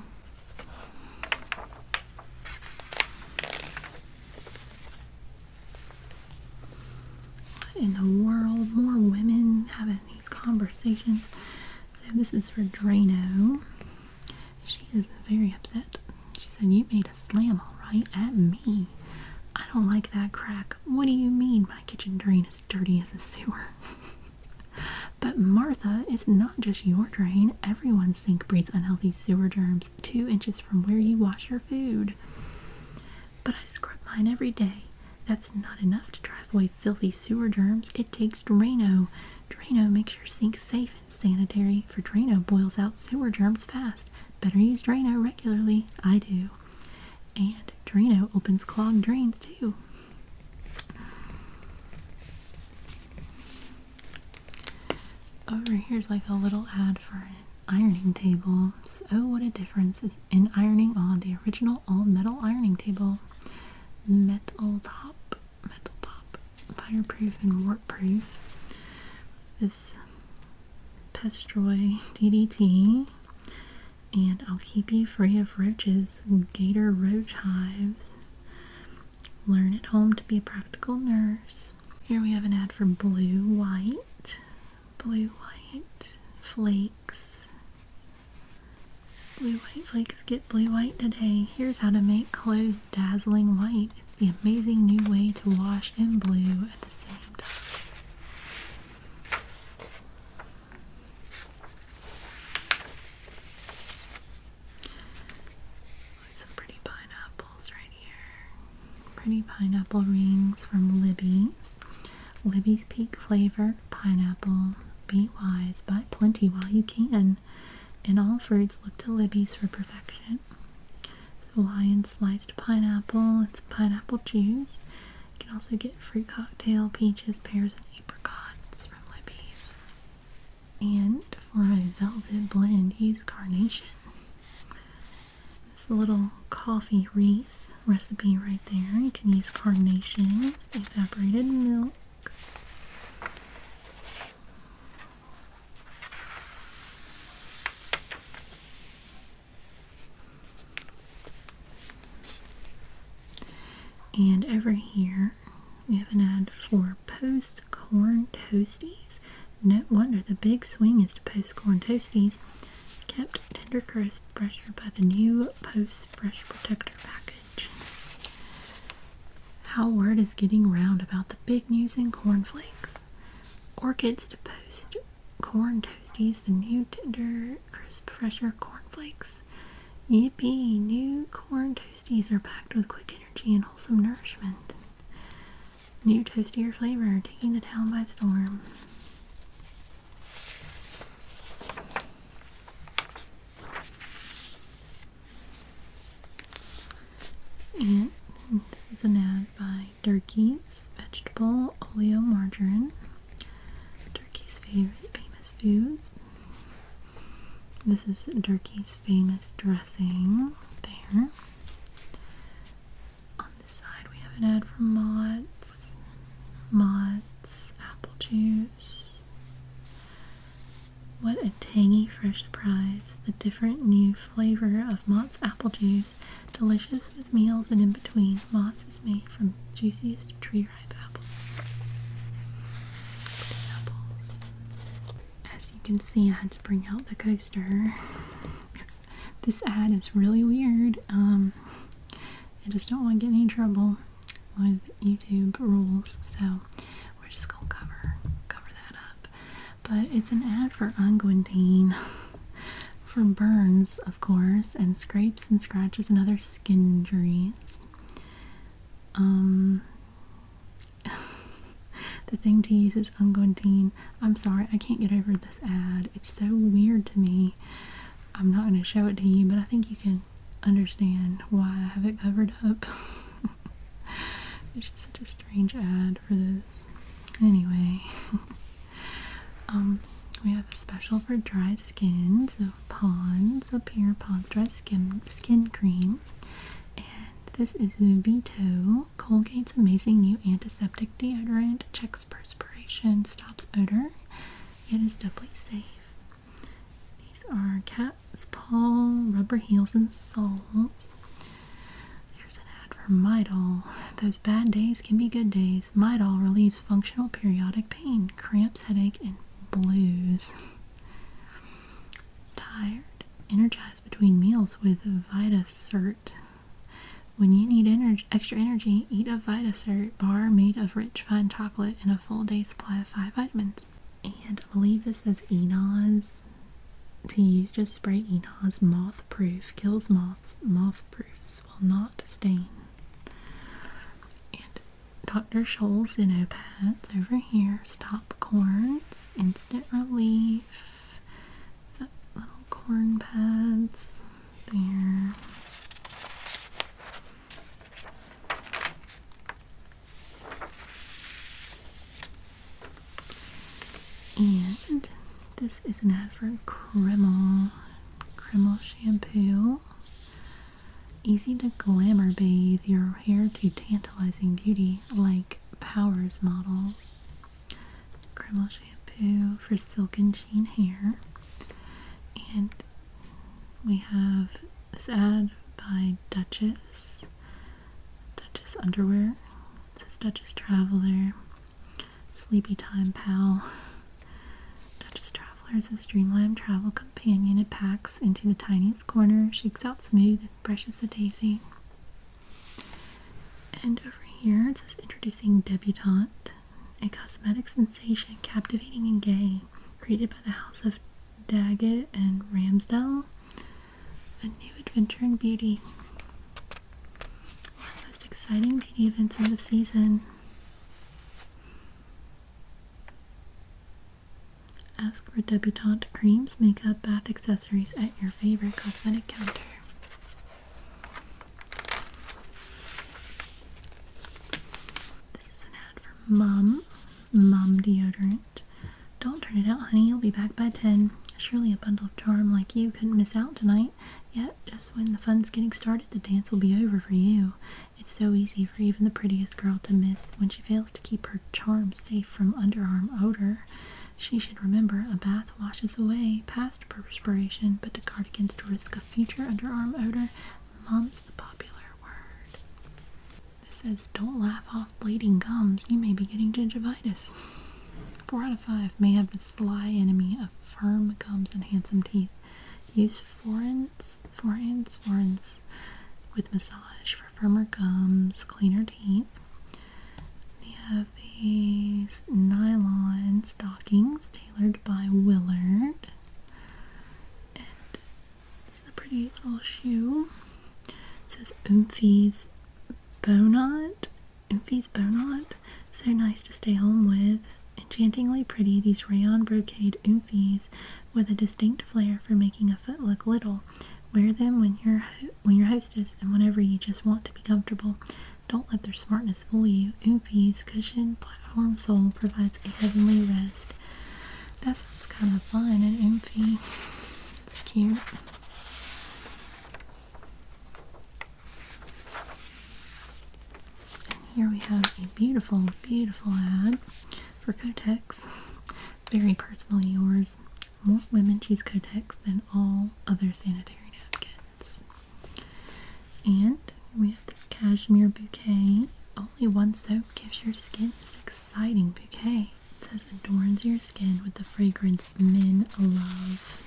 What in the world? More women having these conversations. So this is for Drano. She is very upset. She said, you made a slam all right at me. I don't like that crack. What do you mean my kitchen drain is dirty as a sewer? But Martha, it's not just your drain. Everyone's sink breeds unhealthy sewer germs 2 inches from where you wash your food. But I scrub mine every day. That's not enough to drive away filthy sewer germs. It takes Drano. Drano makes your sink safe and sanitary, for Drano boils out sewer germs fast. Better use Drano regularly. I do. And Drano opens clogged drains too. Over here's like a little ad for an ironing table. So what a difference is in ironing on the original all-metal ironing table. Metal top, fireproof and warp-proof. This Pestroy DDT, and I'll keep you free of roaches, gator roach hives. Learn at home to be a practical nurse. Here we have an ad for Blue White flakes. Blue White flakes, get Blue White today. Here's how to make clothes dazzling white. It's the amazing new way to wash in blue at the same time. pretty pineapple rings from Libby's. Libby's Peak Flavor Pineapple. Be wise, buy plenty while you can. And all fruits look to Libby's for perfection. It's Hawaiian sliced pineapple. It's pineapple juice. You can also get fruit cocktail, peaches, pears, and apricots from Libby's. And for a velvet blend, use carnation. This little coffee wreath recipe right there. You can use carnation, evaporated milk. And over here, we have an ad for Post Corn Toasties. No wonder the big swing is to Post Corn Toasties. Kept tender crisp, fresher by the new Post Fresh Protector package. How word is getting round about the big news in cornflakes. Orchids to Post Corn Toasties, the new tender crisp, fresher cornflakes. Yippee! New corn toasties are packed with quick energy and wholesome nourishment. New toastier flavor, taking the town by storm. And this is an ad by Durkee's Vegetable Oleomargarine. Durkee's famous foods. This is Durkee's famous dressing there. On this side we have an ad for Mott's. Mott's apple juice. What a tangy fresh surprise. The different new flavor of Mott's apple juice. Delicious with meals and in between. Mott's is made from juiciest tree-ripe apples. As you can see, I had to bring out the coaster. This ad is really weird. I just don't want to get in any trouble with YouTube rules, so we're just gonna cover that up. But it's an ad for unguentine for burns, of course, and scrapes and scratches and other skin injuries. The thing to use is unguentine. I'm sorry, I can't get over this ad. It's so weird to me. I'm not going to show it to you, but I think you can understand why I have it covered up. It's just such a strange ad for this. Anyway, we have a special for dry skin. So Pond's up here, Pond's Dry Skin Cream. This is Vito, Colgate's amazing new antiseptic deodorant. Checks perspiration, stops odor, yet is doubly safe. These are cat's paw, rubber heels, and soles. Here's an ad for Midol. Those bad days can be good days. Midol relieves functional periodic pain, cramps, headache, and blues. Tired? Energize between meals with VitaCert. When you need extra energy, eat a VitaCert bar made of rich fine chocolate and a full day supply of 5 vitamins. And I believe this says Enoz. To use, just spray Enoz moth proof. Kills moths. Moth proofs will not stain. And Dr. Scholl's Zinno pads over here. Stop corns. Instant relief. Got little corn pads there. And this is an ad for Kreml shampoo. Easy to glamour bathe your hair to tantalizing beauty like Powers models. Kreml shampoo for silken sheen hair. And we have this ad by Duchess underwear. It says Duchess Traveler, Sleepy Time Pal. Duchess Traveler is a streamlined travel companion. It packs into the tiniest corner, shakes out smooth, and brushes a daisy. And over here it says introducing Debutante, a cosmetic sensation, captivating and gay, created by the House of Daggett and Ramsdell. A new adventure in beauty. One of the most exciting beauty events of the season. Ask for debutante creams, makeup, bath accessories at your favorite cosmetic counter. This is an ad for Mum deodorant. Don't turn it out, honey. You'll be back by 10. Surely a bundle of charm like you couldn't miss out tonight. Yet, just when the fun's getting started, the dance will be over for you. It's so easy for even the prettiest girl to miss when she fails to keep her charm safe from underarm odor. She should remember a bath washes away past perspiration, but to guard against the risk of future underarm odor, Mum's the popular word. This says, don't laugh off bleeding gums. You may be getting gingivitis. 4 out of 5 may have the sly enemy of firm gums and handsome teeth. Use forehands with massage for firmer gums, cleaner teeth. They have these nylon stockings tailored by Willard. And this is a pretty little shoe. It says Oomfie's Bonnet. So nice to stay home with. Enchantingly pretty, these rayon brocade oomfies with a distinct flair for making a foot look little. Wear them when you're hostess and whenever you just want to be comfortable. Don't let their smartness fool you. Oomfies cushioned platform sole provides a heavenly rest. That sounds kind of fun, an oomfie. It's cute. And here we have a beautiful, beautiful ad for Kotex. Very personally yours. More women choose Kotex than all other sanitary napkins. And we have this cashmere bouquet. Only one soap gives your skin this exciting bouquet. It says adorns your skin with the fragrance men love.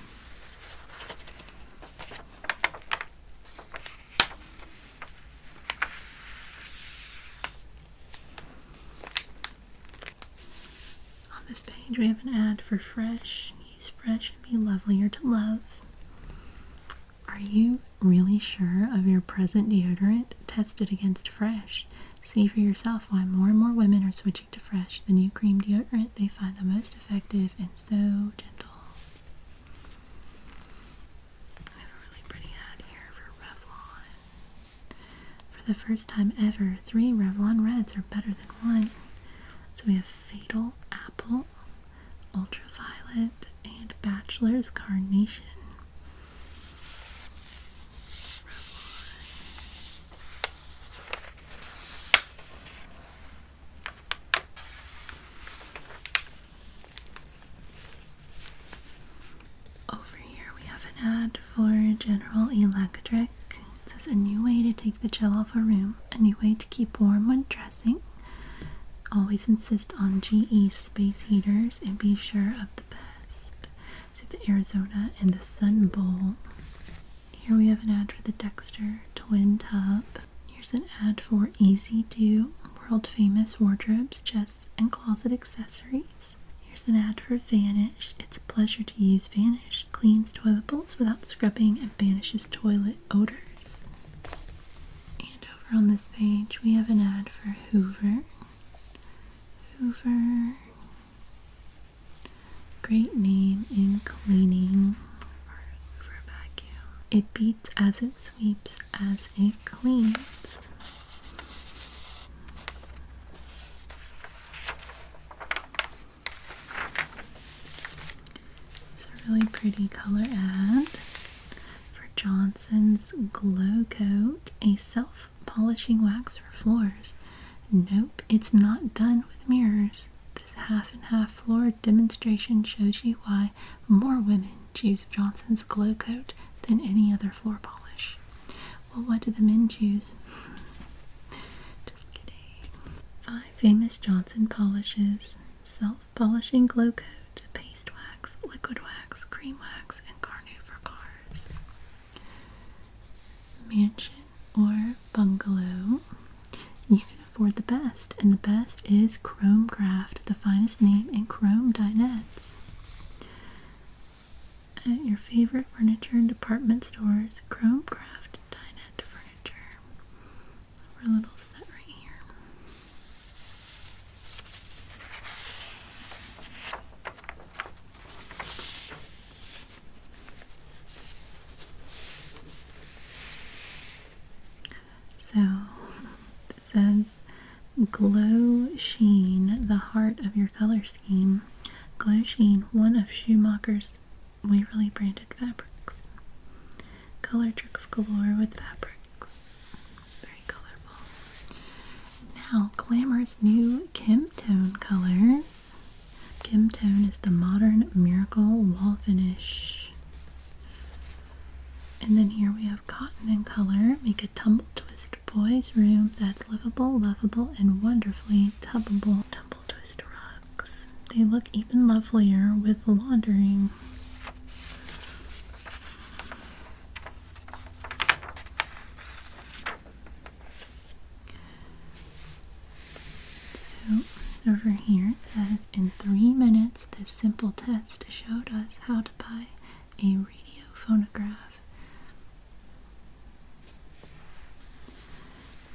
This page we have an ad for Fresh. Use Fresh and be lovelier to love. Are you really sure of your present deodorant? Test it against Fresh. See for yourself why more and more women are switching to Fresh, the new cream deodorant they find the most effective and so gentle. I have a really pretty ad here for Revlon. For the first time ever, 3 Revlon Reds are better than 1. So we have Fatal Apple, Ultraviolet, and Bachelor's Carnation. Over here we have an ad for General Electric. It says a new way to take the chill off a room, a new way to keep warm when dressing. Always insist on GE space heaters and be sure of the best. So the Arizona and the Sun Bowl. Here we have an ad for the Dexter Twin Tub. Here's an ad for Easy Do, world famous wardrobes, chests, and closet accessories. Here's an ad for Vanish. It's a pleasure to use Vanish. Cleans toilet bowls without scrubbing and banishes toilet odors. And over on this page we have an ad for Hoover. Great name in cleaning for Hoover vacuum. It beats as it sweeps as it cleans. It's a really pretty color ad for Johnson's Glow Coat, a self-polishing wax for floors. Nope, it's not done with mirrors. This half and half floor demonstration shows you why more women choose Johnson's Glow Coat than any other floor polish. Well, what do the men choose? Just kidding. 5 famous Johnson polishes: self-polishing glow coat, paste wax, liquid wax, cream wax, and Carnu for cars. Mansion or bungalow. You can afford the best, and the best is Chrome Craft, the finest name in chrome dinettes. At your favorite furniture and department stores, Chrome Craft dinette furniture. Our little set right So it says Glow Sheen, the heart of your color scheme. Glow Sheen, one of Schumacher's Waverly branded fabrics. Color tricks galore with fabrics. Very colorful. Now, glamorous new Kim Tone colors. Kim Tone is the modern miracle wall finish. And then here we have cotton and color. Make a tumble twist boys room that's livable, lovable, and wonderfully tubbable. Tumble twist rugs. They look even lovelier with laundering. So over here it says, in 3 minutes this simple test showed us how to buy a radio phonograph.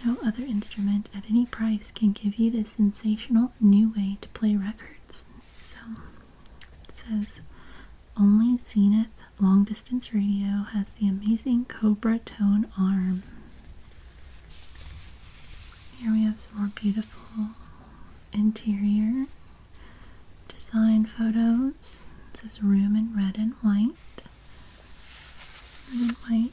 No other instrument at any price can give you this sensational new way to play records. So it says, only Zenith long distance radio has the amazing Cobra tone arm. Here we have some more beautiful interior design photos. It says room in red and white. Red and white.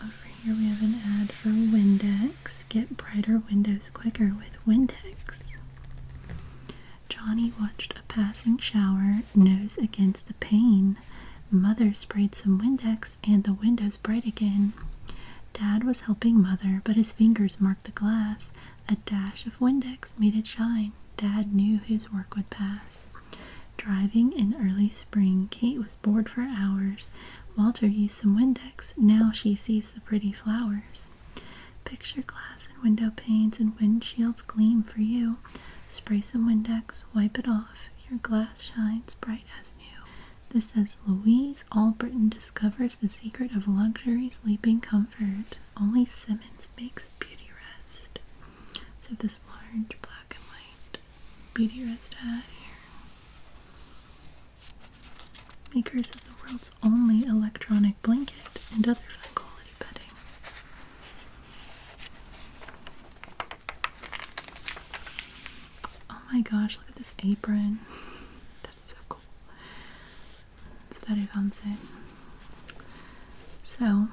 Over here we have an ad for Windex. Get brighter windows quicker with Windex. Johnny watched a passing shower, nose against the pane. Mother sprayed some Windex and the window's bright again. Dad was helping Mother, but his fingers marked the glass. A dash of Windex made it shine. Dad knew his work would pass. Driving in early spring, Kate was bored for hours. Walter used some Windex. Now she sees the pretty flowers. Picture glass and window panes and windshields gleam for you. Spray some Windex, wipe it off. Your glass shines bright as new. This says, Louise Albritton discovers the secret of luxury sleeping comfort. Only Simmons makes beauty rest. So this large black and white beauty rest ad here. Makers of the world's only electronic blanket and other fine quality bedding. Oh my gosh, look at this apron. That's so cool. It's very fancy. So,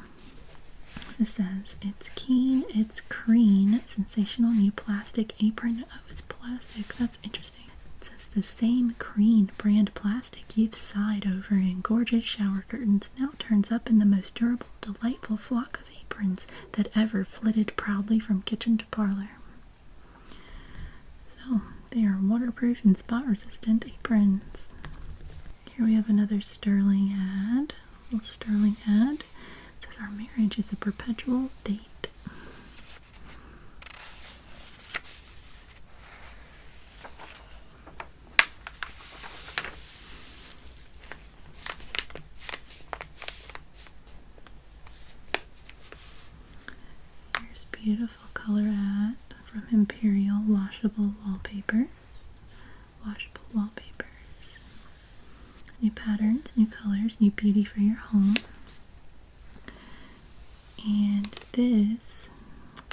this says, it's keen, it's green, sensational new plastic apron. Oh, it's plastic. That's interesting. It says the same green brand plastic you've sighed over in gorgeous shower curtains now turns up in the most durable, delightful flock of aprons that ever flitted proudly from kitchen to parlor. So, they are waterproof and spot-resistant aprons. Here we have another sterling ad. A little sterling ad. It says our marriage is a perpetual date. Here's beautiful color ad from Imperial washable wallpapers. Washable wallpapers. New patterns, new colors, new beauty for your home. And this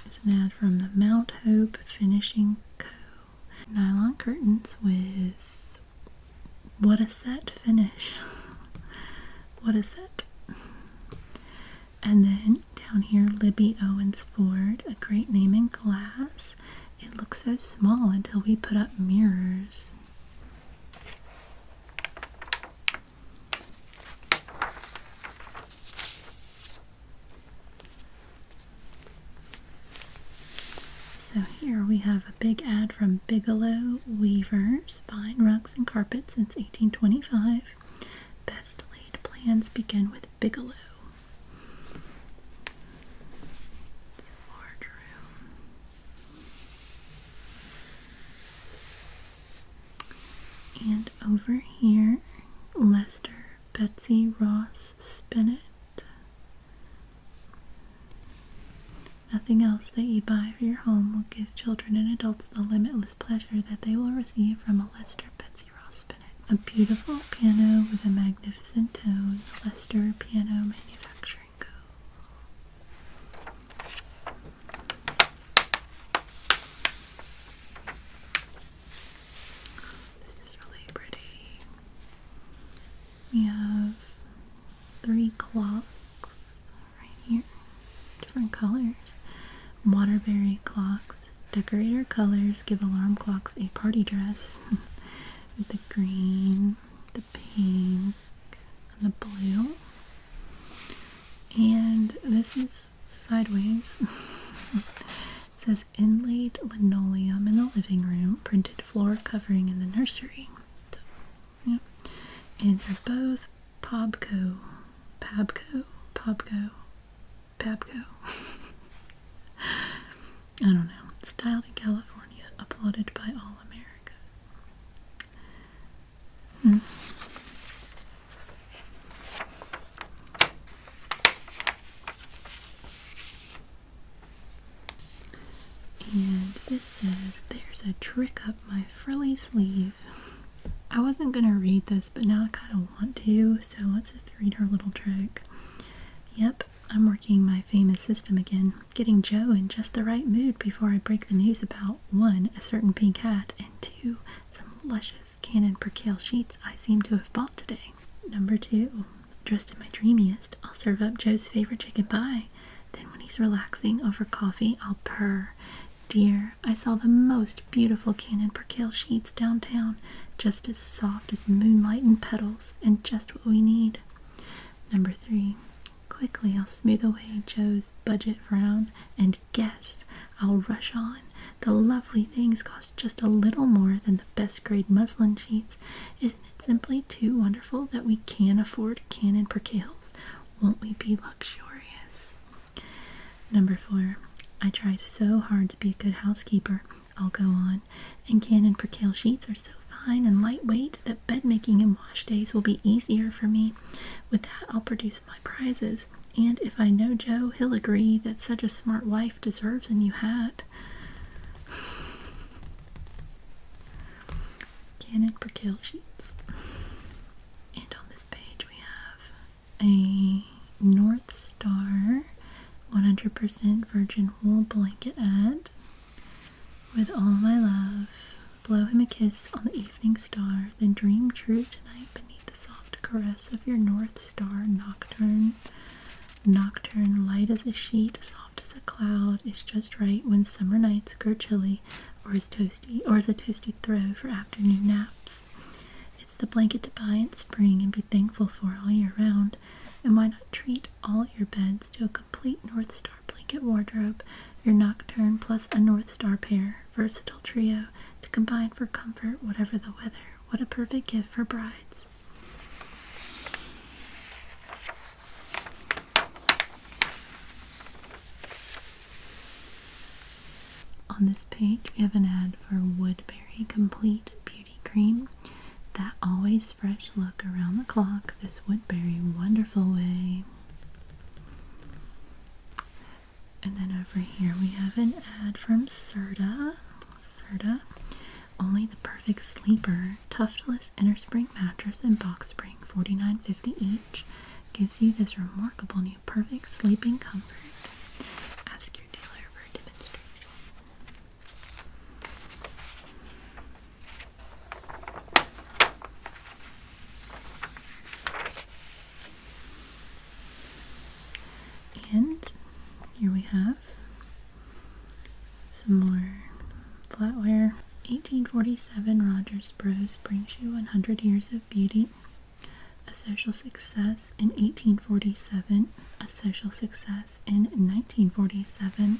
is an ad from the Mount Hope Finishing Co. Nylon curtains with what a set finish. What a set. And then down here, Libby Owens Ford, a great name in glass. It looks so small until we put up mirrors. So here we have a big ad from Bigelow Weavers, buying rugs and carpets since 1825. Best laid plans begin with Bigelow. It's a large room. And over here, Lester Betsy Ross Spinet. Nothing else that you buy for your home will give children and adults the limitless pleasure that they will receive from a Lester Betsy Ross Spinet. A beautiful piano with a magnificent tone. Leicester Piano Manufacturing Co. This is really pretty. We have 3 clocks right here. Different colors. Waterbury clocks. Decorator colors give alarm clocks a party dress. With the green, the pink, and the blue. And this is sideways. It says inlaid linoleum in the living room, printed floor covering in the nursery. So, yeah. And they're both Pabco. I don't know. Styled in California, applauded by all America. And this says, there's a trick up my frilly sleeve. I wasn't going to read this, but now I kind of want to, so let's just read her little trick. Yep, I'm working my famous system again, getting Joe in just the right mood before I break the news about 1, a certain pink hat, and 2, some luscious Canon Percale sheets I seem to have bought today. Number 2, dressed in my dreamiest, I'll serve up Joe's favorite chicken pie. Then when he's relaxing over coffee, I'll purr. Dear, I saw the most beautiful Canon Percale sheets downtown, just as soft as moonlight and petals, and just what we need. Number 3, quickly I'll smooth away Joe's budget frown, and guess, I'll rush on. The lovely things cost just a little more than the best grade muslin sheets. Isn't it simply too wonderful that we can afford Canon Percales? Won't we be luxurious? Number 4, I try so hard to be a good housekeeper. I'll go on, and Canon Percale sheets are so fine and lightweight that bed making and wash days will be easier for me. With that, I'll produce my prizes, and if I know Joe, he'll agree that such a smart wife deserves a new hat. Canon Percale sheets. And on this page we have a North Star 100% virgin wool blanket ad with all my love. Blow him a kiss on the evening star, then dream true tonight beneath the soft caress of your North Star nocturne. Nocturne, light as a sheet, soft as a cloud, is just right when summer nights grow chilly, or is a toasty throw for afternoon naps. It's the blanket to buy in spring and be thankful for all year round. And why not treat all your beds to a complete North Star blanket wardrobe, your Nocturne plus a North Star pair, versatile trio, to combine for comfort whatever the weather. What a perfect gift for brides. On this page we have an ad for Woodbury Complete Beauty Cream. That always fresh look around the clock, this Woodbury wonderful way. And then over here we have an ad from Serta. Serta, only the perfect sleeper, tuftless inner spring mattress and box spring, $49.50 each, gives you this remarkable new perfect sleeping comfort. Ask your dealer for a demonstration. And here we have some more flatware. 1847 Rogers Bros brings you 100 years of beauty. A social success in 1847. A social success in 1947.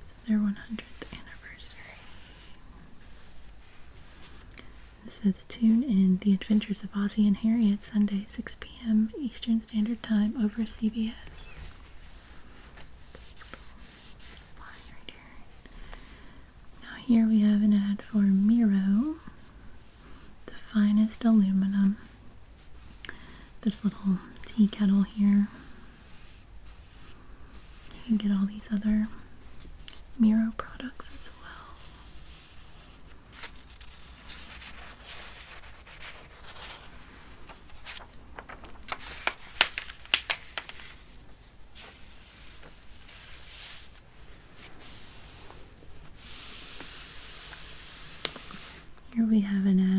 So their 100th anniversary. It says tune in The Adventures of Ozzie and Harriet Sunday 6 p.m. Eastern Standard Time over CBS. Right here. Now here we have an ad for Miro, the finest aluminum. This little tea kettle here. You can get all these other Miro products as well.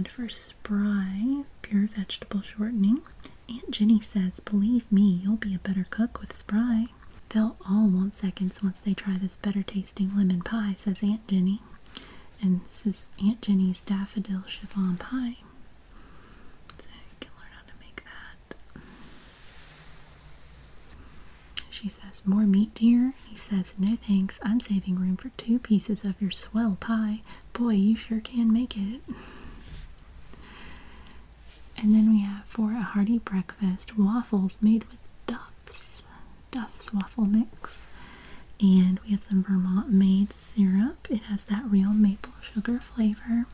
and for Spry Pure Vegetable Shortening. Aunt Jenny says, believe me, you'll be a better cook with Spry. They'll all want seconds once they try this better tasting lemon pie, says Aunt Jenny. And this is Aunt Jenny's daffodil chiffon pie. So you can learn how to make that. She says, more meat, dear? He says, no thanks. I'm saving room for 2 pieces of your swell pie. Boy, you sure can make it. And then we have, for a hearty breakfast, waffles made with Duff's waffle mix. And we have some Vermont made syrup. It has that real maple sugar flavor.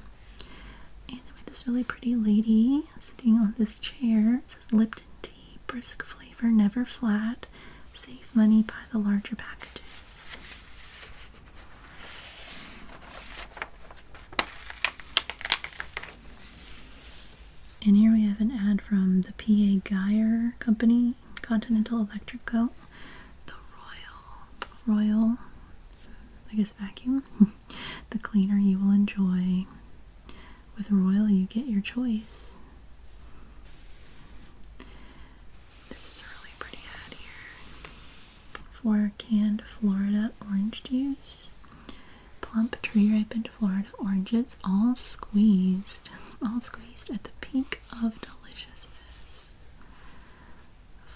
And then we have this really pretty lady sitting on this chair. It says Lipton tea, brisk flavor, never flat. Save money, buy the larger packages. And here we have an ad from the P.A. Geyer Company, Continental Electric Co. The Royal, I guess, vacuum. The cleaner you will enjoy. With Royal, you get your choice. This is a really pretty ad here. For canned Florida orange juice. Plump tree-ripened Florida oranges, all squeezed at the peak of deliciousness.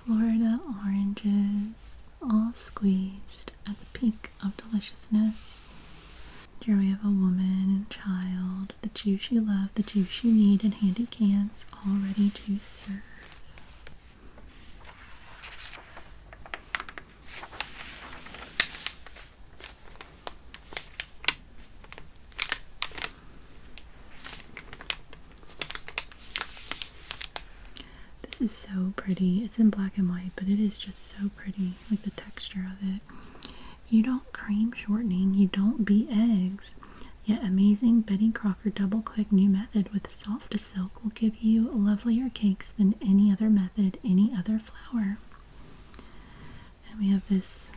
Florida oranges, all squeezed at the peak of deliciousness. Here we have a woman and child, the juice you love, the juice you need in handy cans, all ready to serve. This is so pretty. It's in black and white, but it is just so pretty, like the texture of it. You don't cream shortening, you don't beat eggs. Yet amazing Betty Crocker double quick new method with soft to silk will give you lovelier cakes than any other method, any other flour. And we have this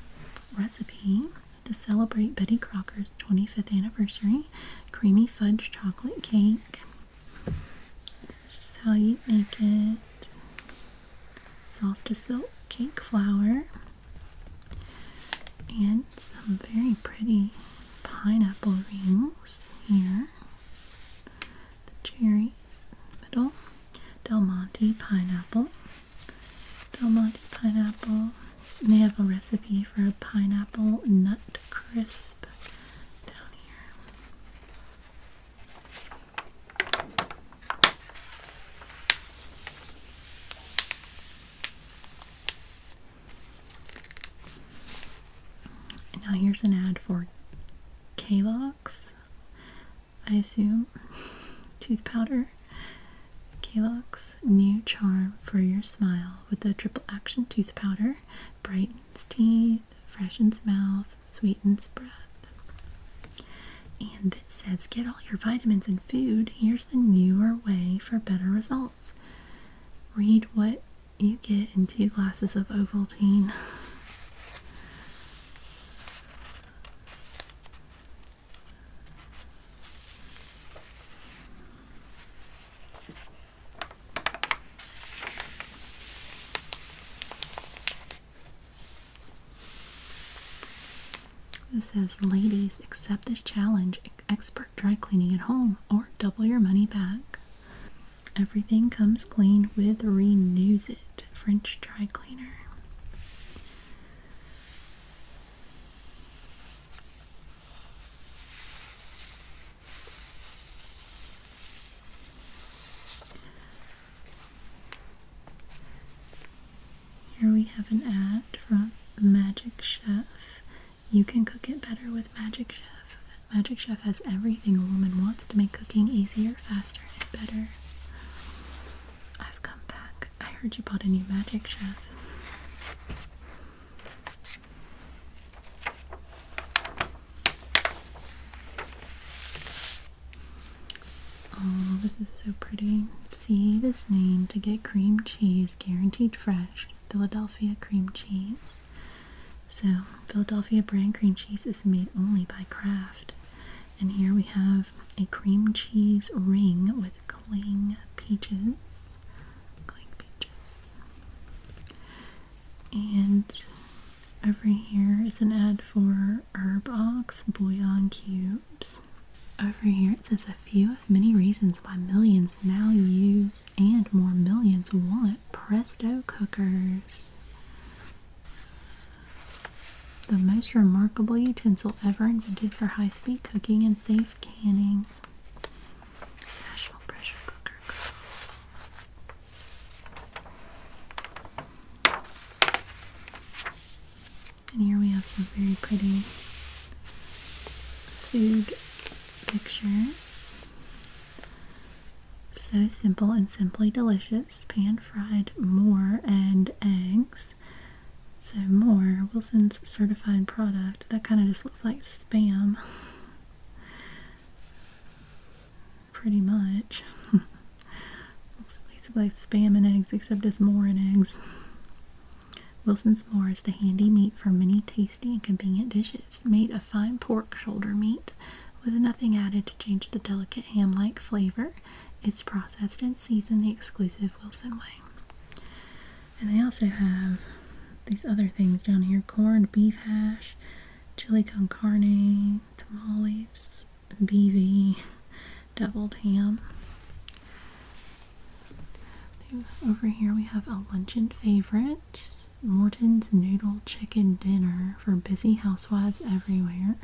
recipe to celebrate Betty Crocker's 25th anniversary. Creamy fudge chocolate cake. This is how you make it. Soft to silk cake flour. And some very pretty pineapple rings here. The cherries in the middle. Del Monte pineapple. And they have a recipe for a pineapple nut crisp down here. And now here's an ad for Kellogg's, I assume, tooth powder. Kellogg's new charm for your smile with the triple action tooth powder. Brightens teeth, freshens mouth, sweetens breath. And it says, get all your vitamins in food. Here's the newer way for better results. Read what you get in 2 glasses of Ovaltine. It says, ladies, accept this challenge. Expert dry cleaning at home or double your money back. Everything comes clean with Renews It French dry cleaner. Here we have an ad from Magic Chef. You can cook it better with Magic Chef. Magic Chef has everything a woman wants to make cooking easier, faster, and better. I've come back. I heard you bought a new Magic Chef. Oh, this is so pretty. See this name to get cream cheese guaranteed fresh. Philadelphia cream cheese. So, Philadelphia brand cream cheese is made only by Kraft. And here we have a cream cheese ring with cling peaches. Cling peaches. And over here is an ad for Herb Ox bouillon cubes. Over here it says a few of many reasons why millions now use and more millions want Presto cookers. The most remarkable utensil ever invented for high-speed cooking and safe canning. National pressure cooker. And here we have some very pretty food pictures. So simple and simply delicious. Pan-fried Moore and eggs. So Moore, Wilson's certified product. That kind of just looks like Spam. Pretty much. Looks basically like Spam and eggs, except it's Moore and eggs. Wilson's Moore is the handy meat for many tasty and convenient dishes. Made of fine pork shoulder meat with nothing added to change the delicate ham-like flavor. It's processed and seasoned the exclusive Wilson way. And they also have these other things down here: corned beef hash, chili con carne, tamales, BV, deviled ham. Over here we have a luncheon favorite, Morton's Noodle Chicken Dinner for busy housewives everywhere.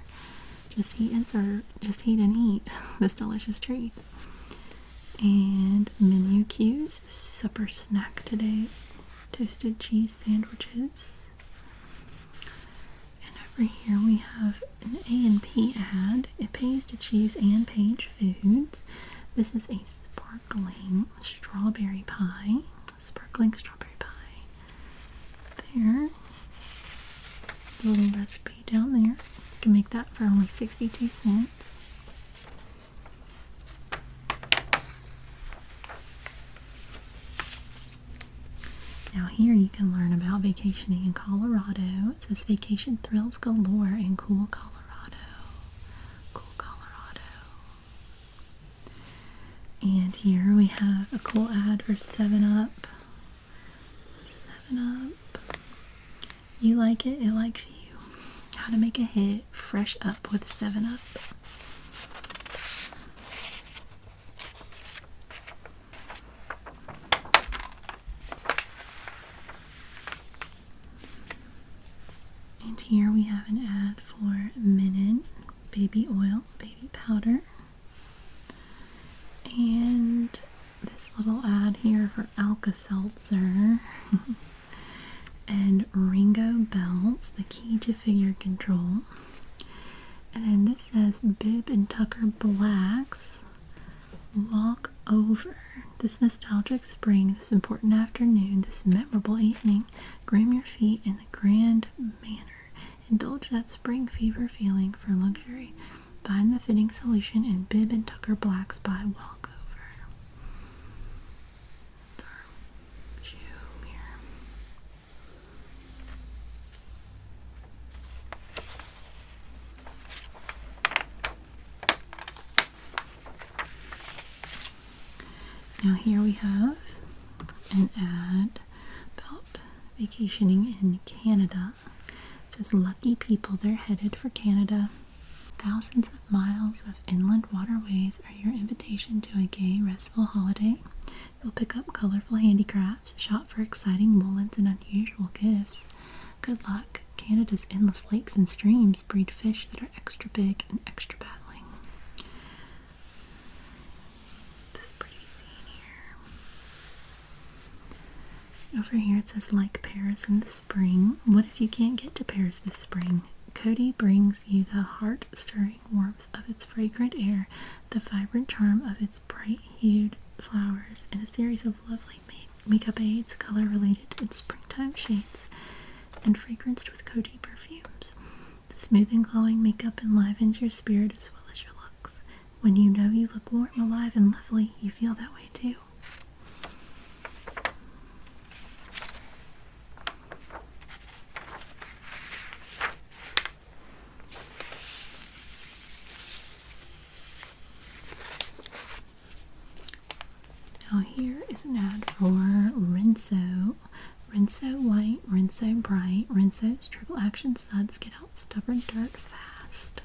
Just eat and serve, just eat and eat this delicious treat. And menu cues, supper snack today. Toasted cheese sandwiches. And over here we have an A&P ad. It pays to choose Ann Page Foods. This is a sparkling strawberry pie. Sparkling strawberry pie. There. The little recipe down there. You can make that for only 62 cents. Now here you can learn about vacationing in Colorado. It says vacation thrills galore in cool Colorado. Cool Colorado. And here we have a cool ad for 7-Up. 7-Up. You like it, it likes you. How to make a hit, fresh up with 7-Up. And here we have an ad for Minin baby oil, baby powder. And this little ad here for Alka-Seltzer. And Ringo belts, the key to figure control. And then this says Bib and Tucker Blacks, walk over. This nostalgic spring, this important afternoon, this memorable evening, groom your feet in the grand manner. Indulge that spring fever feeling for luxury. Find the fitting solution in Bib and Tucker Blacks by Walkover. Shoe here. Now here we have an ad about vacationing in Canada. It says lucky people, they're headed for Canada. Thousands of miles of inland waterways are your invitation to a gay, restful holiday. You'll pick up colorful handicrafts, shop for exciting woolens and unusual gifts. Good luck. Canada's endless lakes and streams breed fish that are extra big and extra battling. This pretty scene here. Over here it says like Paris in the spring. What if you can't get to Paris this spring? Cody brings you the heart-stirring warmth of its fragrant air, the vibrant charm of its bright-hued flowers, and a series of lovely makeup aids, color-related in springtime shades, and fragranced with Cody perfumes. The smooth and glowing makeup enlivens your spirit as well as your looks. When you know you look warm, alive, and lovely, you feel that way too. Now here is an ad for Rinso. Rinso White, Rinso Bright, Rinso's triple action suds get out stubborn dirt fast.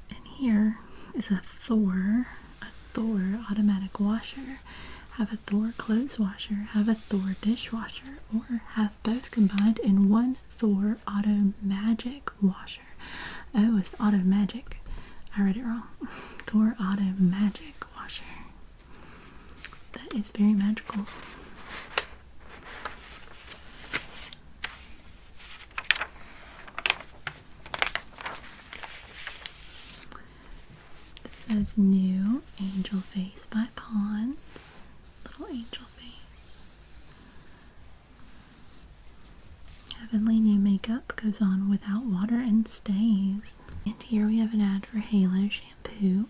And here is a Thor automatic washer. Have a Thor clothes washer, have a Thor dishwasher, or have both combined in one Thor Auto Magic washer. Oh, it's Auto Magic. I read it wrong. Thor Auto Magic washer. That is very magical. This says new Angel Face by Pond's. Little angel face. Heavenly new makeup goes on without water and stays. And here we have an ad for Halo shampoo.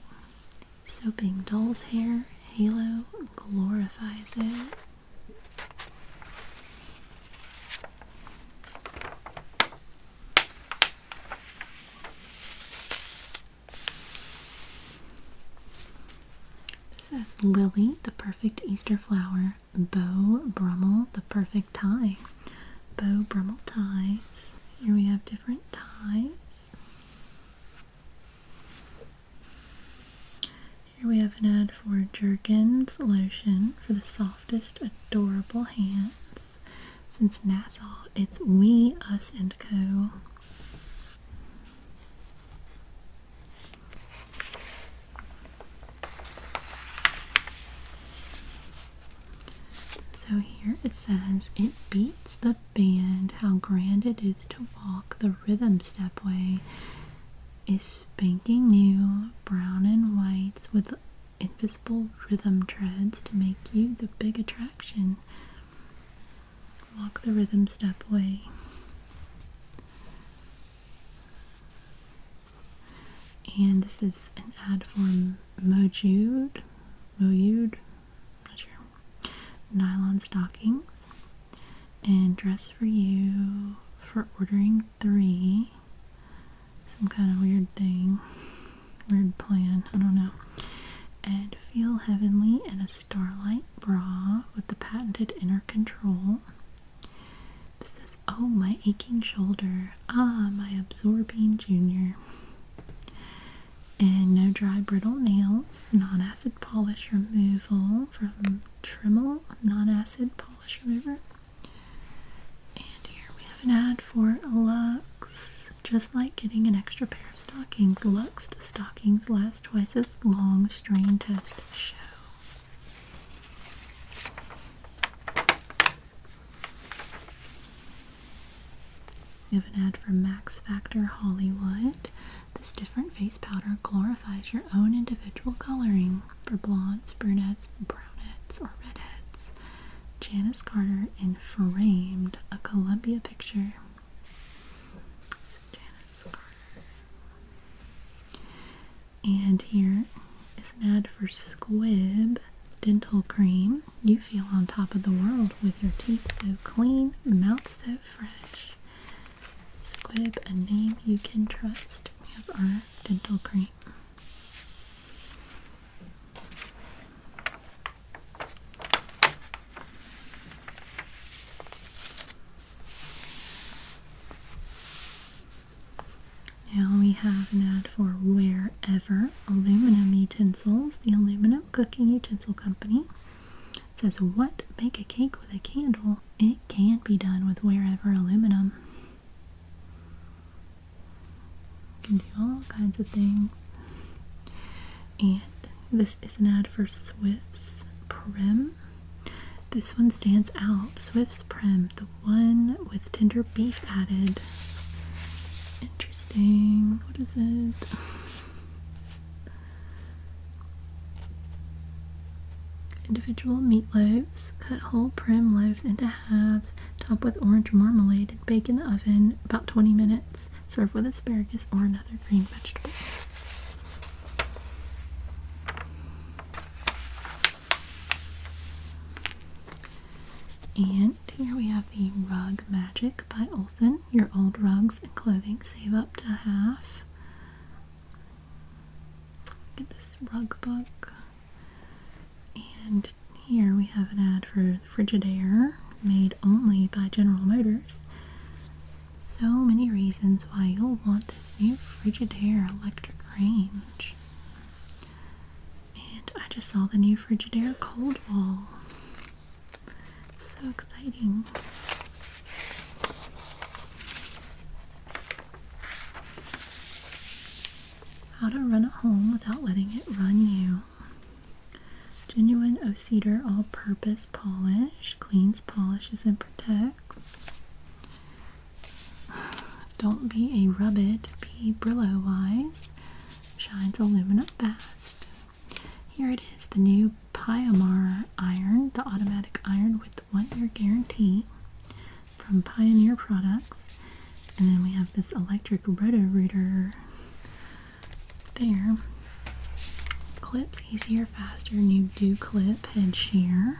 Soaping dulls hair, Halo glorifies it. This says Lily, the perfect Easter flower. Beau Brummel, the perfect tie. Beau Brummel ties. Here we have different ties. Here we have an ad for Jergens lotion for the softest, adorable hands. Since Nassau, it's We, Us, and Co. So here it says, it beats the band how grand it is to walk the rhythm stepway. Is spanking new, brown and whites with invisible rhythm treads to make you the big attraction. Walk the rhythm stepway. And this is an ad for Mojude, not sure, nylon stockings, and dress for you for ordering 3. Some kind of weird thing, weird plan, I don't know. And feel heavenly in a starlight bra with the patented inner control. This says, oh, my aching shoulder, ah, my absorbing junior. And no dry brittle nails, non-acid polish removal from Trimmel non-acid polish remover. And here we have an ad for Lux. Just like getting an extra pair of stockings, Lux stockings last twice as long. Strain test show. We have an ad for Max Factor Hollywood. This different face powder glorifies your own individual coloring for blondes, brunettes, brownettes, or redheads. Janice Carter in Framed, a Columbia picture. And here is an ad for Squib dental cream. You feel on top of the world with your teeth so clean, mouth so fresh. Squib, a name you can trust. We have our dental cream. Now we have an ad for Wherever aluminum utensils, the aluminum cooking utensil company. It says, what? Bake a cake with a candle? It can be done with Wherever aluminum. You can do all kinds of things. And this is an ad for Swift's Prim. This one stands out. Swift's Prim, the one with tender beef added. Interesting. What is it? Individual meatloaves. Cut whole prim loaves into halves. Top with orange marmalade and bake in the oven about 20 minutes. Serve with asparagus or another green vegetable. And here we have the Rug Magic by Olsen. Your old rugs and clothing save up to half. Get this rug book. And here we have an ad for Frigidaire, made only by General Motors. So many reasons why you'll want this new Frigidaire electric range. And I just saw the new Frigidaire Cold Wall. So exciting. How to run a home without letting it run you. Genuine O-Cedar all-purpose polish. Cleans, polishes, and protects. Don't be a rub it, be Brillo wise. Shines aluminum fast. Here it is, the new Pioneer iron, the automatic iron with the 1-year guarantee from Pioneer Products. And then we have this electric Roto-Rooter there. Clips easier, faster, new dew clip head shear.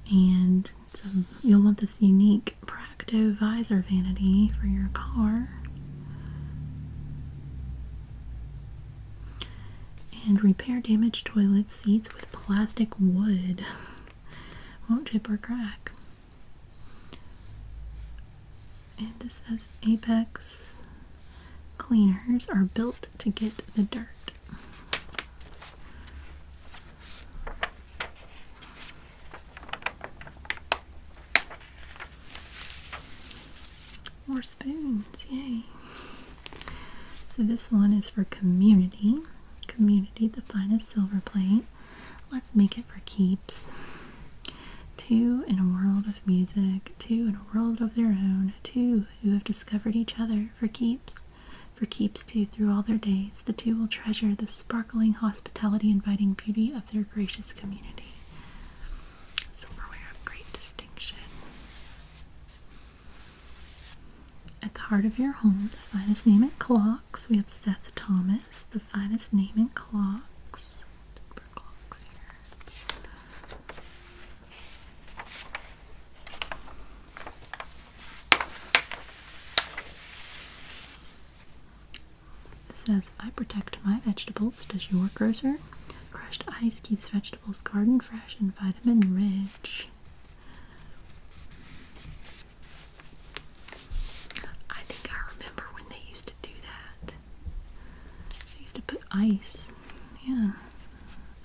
And so you'll want this unique Practo visor vanity for your car. And repair damaged toilet seats with plastic wood. Won't chip or crack. And this says Apex cleaners are built to get the dirt. More spoons, yay. So this one is for community. Community, the finest silver plate. Let's make it for keeps. 2 in a world of music, 2 in a world of their own, 2 who have discovered each other for keeps. For keeps, too, through all their days, the 2 will treasure the sparkling hospitality, inviting beauty of their gracious community. Silverware of great distinction. At the heart of your home, the finest name in clocks. We have Seth Thomas, the finest name in clocks. For clocks here. It says, I protect my vegetables. Does your grocer? Crushed ice keeps vegetables garden fresh and vitamin rich. Ice. Yeah.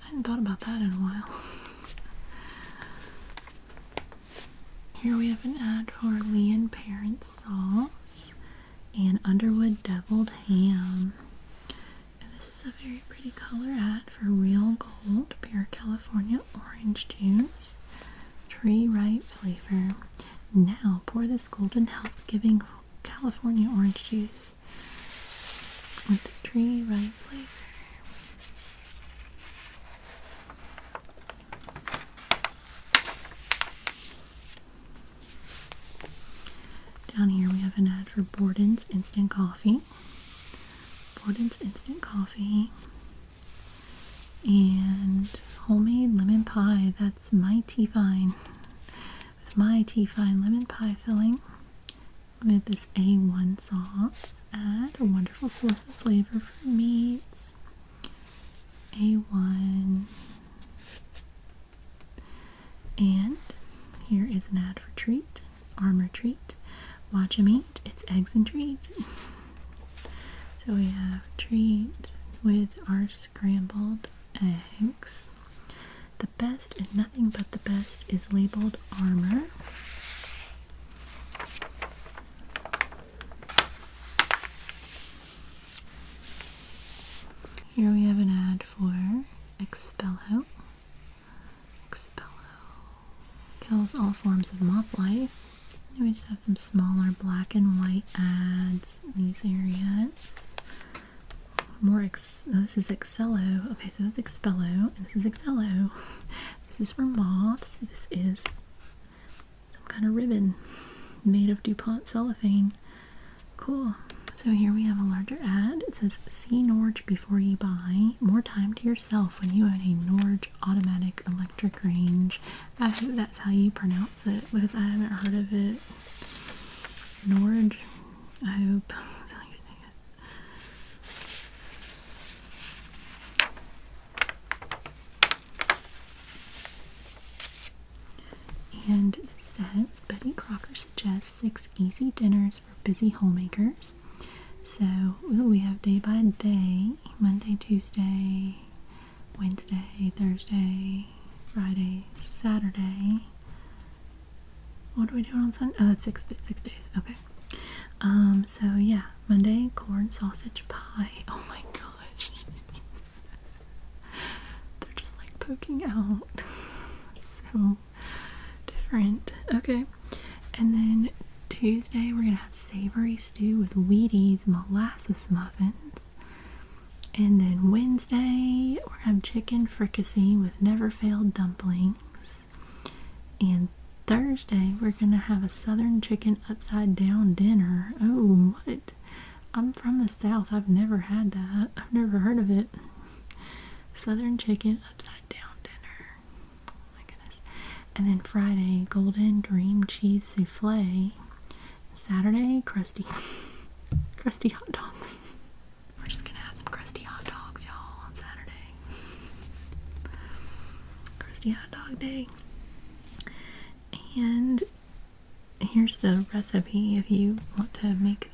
I hadn't thought about that in a while. Here we have an ad for Lee and Parent sauce and Underwood deviled ham. And this is a very pretty color ad for Real Gold, pure California orange juice, tree ripe flavor. Now pour this golden health-giving California orange juice with the tree ripe flavor. Down here we have an ad for Borden's Instant Coffee. Borden's Instant Coffee. And homemade lemon pie. That's Mighty Fine. With Mighty Fine lemon pie filling. With this A1 sauce. Add a wonderful source of flavor for meats. A1. And here is an ad for Treat. Armor Treat. Watch 'em eat. It's eggs and treats. So we have Treat with our scrambled eggs. The best and nothing but the best is labeled Armor. Here we have an ad for Expello. Expello kills all forms of moth life. We just have some smaller black and white ads in these areas. This is Excello. Okay, so that's Expello, and this is Excello. This is for moths. This is some kind of ribbon made of DuPont cellophane. Cool. So here we have a larger ad. It says, see Norge before you buy. More time to yourself when you own a Norge automatic electric range. I hope that's how you pronounce it, because I haven't heard of it. Norge. I hope that's how you say it. And it says, Betty Crocker suggests 6 easy dinners for busy homemakers. So we have day by day, Monday, Tuesday, Wednesday, Thursday, Friday, Saturday. What are we doing on Sunday? Oh, it's 6 days. Okay. So yeah, Monday, corn, sausage, pie. Oh my gosh. They're just like poking out. So different. Okay. And then Tuesday, we're going to have savory stew with Wheaties molasses muffins. And then Wednesday, we're going to have chicken fricassee with never failed dumplings. And Thursday, we're going to have a southern chicken upside down dinner. Oh, what? I'm from the South. I've never had that. I've never heard of it. Southern chicken upside down dinner. Oh my goodness. And then Friday, golden dream cheese souffle. Saturday, crusty hot dogs. We're just going to have some crusty hot dogs, y'all, on Saturday. Crusty hot dog day. And here's the recipe if you want to make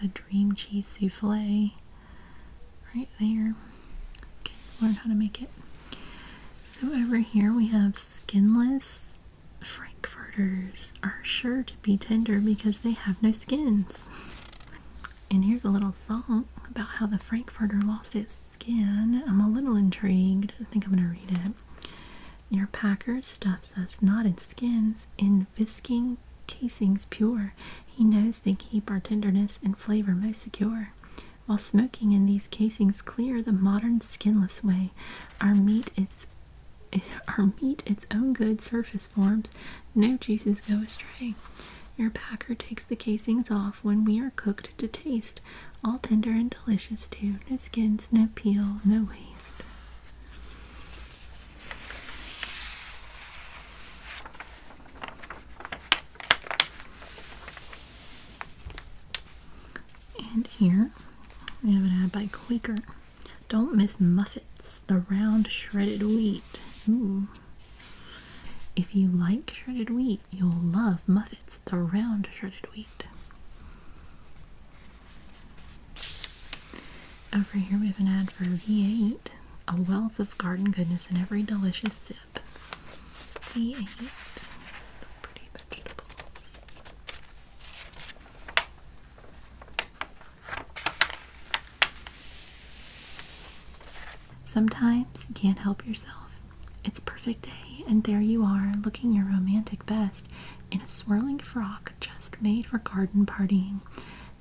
the dream cheese souffle. Right there. Okay, learn how to make it. So over here we have skinless frankfurters. Are sure to be tender because they have no skins. And here's a little song about how the frankfurter lost its skin. I'm a little intrigued. I think I'm going to read it. Your packer stuffs us not in skins, in visking casings pure. He knows they keep our tenderness and flavor most secure. While smoking in these casings clear the modern skinless way, our meat its own good surface forms, no juices go astray. Your packer takes the casings off when we are cooked to taste, all tender and delicious too, no skins, no peel, no waste. And here we have an ad by Quaker. Don't miss Muffets, the round shredded wheat. Ooh. If you like shredded wheat, you'll love Muffets, the round shredded wheat. Over here we have an ad for V8, a wealth of garden goodness in every delicious sip. V8, the pretty vegetables. Sometimes you can't help yourself. It's a perfect day, and there you are, looking your romantic best in a swirling frock just made for garden partying.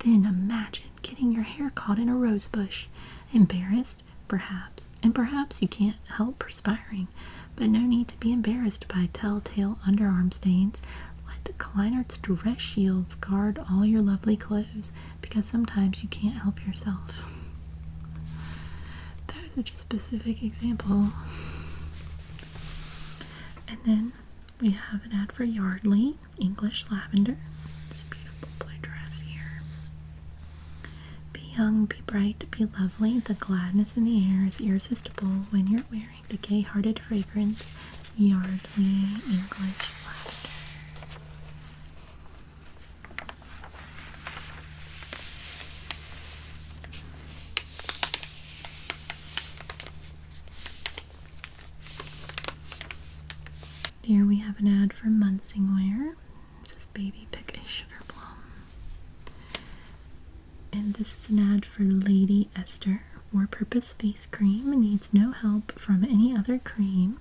Then imagine getting your hair caught in a rose bush. Embarrassed? Perhaps. And perhaps you can't help perspiring. But no need to be embarrassed by telltale underarm stains. Let Kleinert's dress shields guard all your lovely clothes, because sometimes you can't help yourself. That was such a specific example. And then we have an ad for Yardley, English lavender. This beautiful blue dress here. Be young, be bright, be lovely. The gladness in the air is irresistible when you're wearing the gay-hearted fragrance Yardley English lavender. Here we have an ad for Munsingwear. It says baby pick a sugar plum. And this is an ad for Lady Esther. Four-purpose face cream needs no help from any other cream.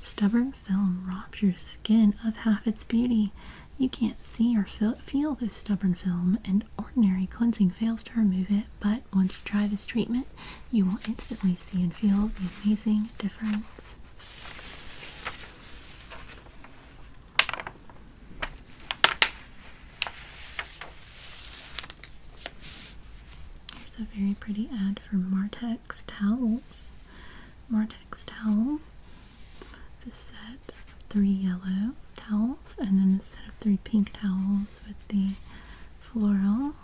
Stubborn film robs your skin of half its beauty. You can't see or feel this stubborn film, and ordinary cleansing fails to remove it, but once you try this treatment, you will instantly see and feel the amazing difference. A very pretty ad for Martex towels. Martex towels. This set of 3 yellow towels, and then a set of 3 pink towels with the floral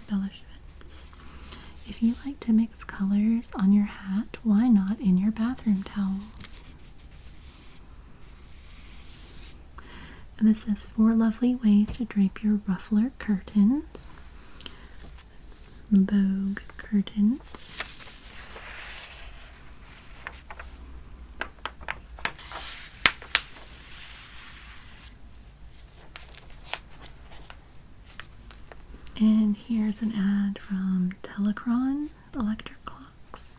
embellishments. If you like to mix colors on your hat, why not in your bathroom towels? And this says 4 lovely ways to drape your ruffler curtains. Bogue curtains. And here's an ad from Telecron electric clocks.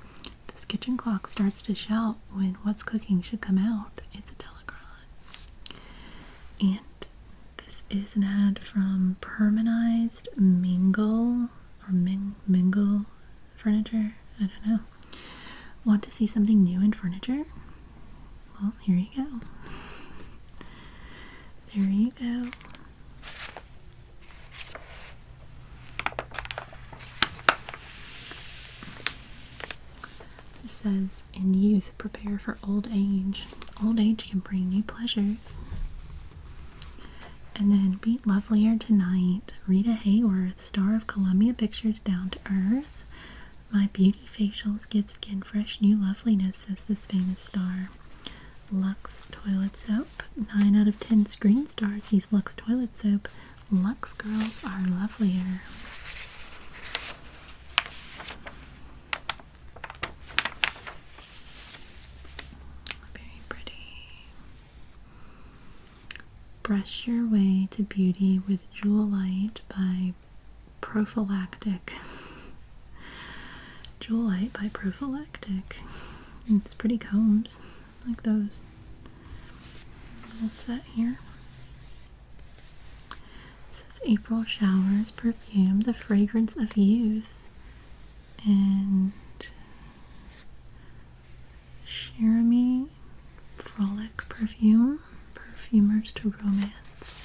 This kitchen clock starts to shout when what's cooking should come out. It's a Telecron. And this is an ad from Permanized Mingle or Mingle Furniture. I don't know. Want to see something new in furniture? Well, here you go. There you go. It says, in youth, prepare for old age. Old age can bring new pleasures. And then, Beat Lovelier Tonight. Rita Hayworth, star of Columbia Pictures' Down to Earth. My beauty facials give skin fresh new loveliness, says this famous star. Lux toilet soap. 9 out of 10 screen stars use Lux toilet soap. Lux girls are lovelier. Brush your way to beauty with Jewel Light by Prophylactic. Jewel Light by Prophylactic. It's pretty combs, like those. Little set here. It says April Showers Perfume, the fragrance of youth. And Sherri Frolic Perfume. Perfumers to Romance.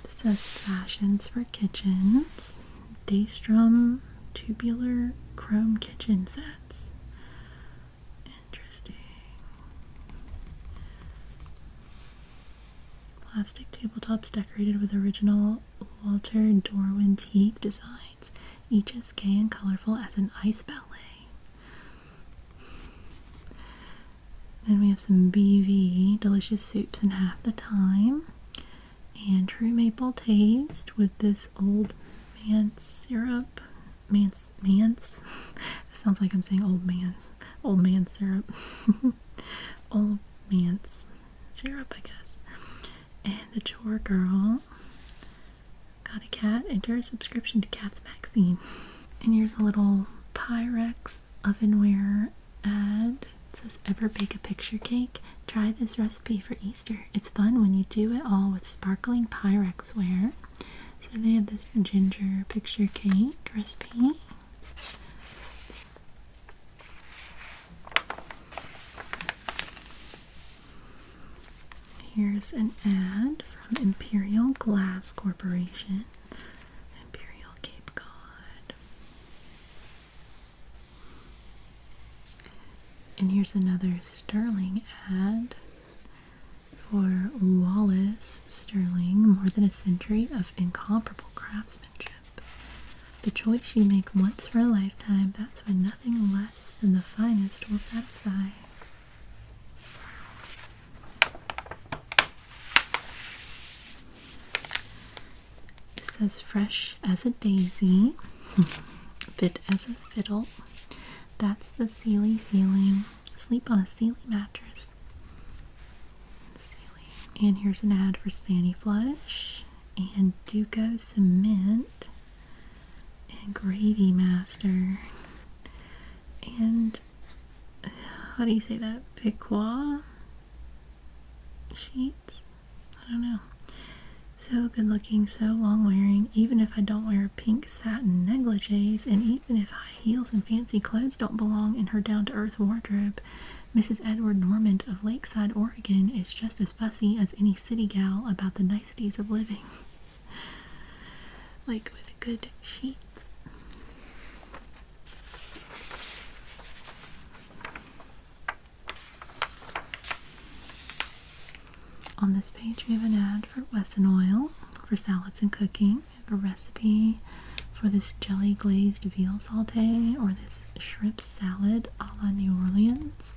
This says Fashions for Kitchens. Daystrom Tubular Chrome Kitchen Sets. Interesting. Plastic tabletops decorated with original Walter Dorwin teak designs. Each as gay and colorful as an ice ballet. Then we have some BV, delicious soups in half the time. And True Maple Taste with this old man syrup. Mance. It sounds like I'm saying old man's. Old man syrup. Old man's syrup, I guess. And the Chore Girl. Got a cat? Enter a subscription to Cats Magazine. And here's a little Pyrex ovenware ad. It says, ever bake a picture cake? Try this recipe for Easter. It's fun when you do it all with sparkling Pyrex ware. So they have this ginger picture cake recipe. Here's an ad from Imperial Glass Corporation. Imperial Cape Cod. And here's another Sterling ad for Wallace Sterling. More than a century of incomparable craftsmanship. The choice you make once for a lifetime, that's when nothing less than the finest will satisfy. Says fresh as a daisy, fit as a fiddle. That's the Sealy feeling. Sleep on a Sealy mattress. Sealy. And here's an ad for Sandy Flush and Duco Cement and Gravy Master and how do you say that? Piqua sheets? I don't know. So good looking, so long wearing, even if I don't wear pink satin negligees, and even if high heels and fancy clothes don't belong in her down-to-earth wardrobe, Mrs. Edward Normand of Lakeside, Oregon is just as fussy as any city gal about the niceties of living. Like with good sheets. On this page we have an ad for Wesson oil for salads and cooking. We have a recipe for this jelly glazed veal saute or this shrimp salad a la New Orleans.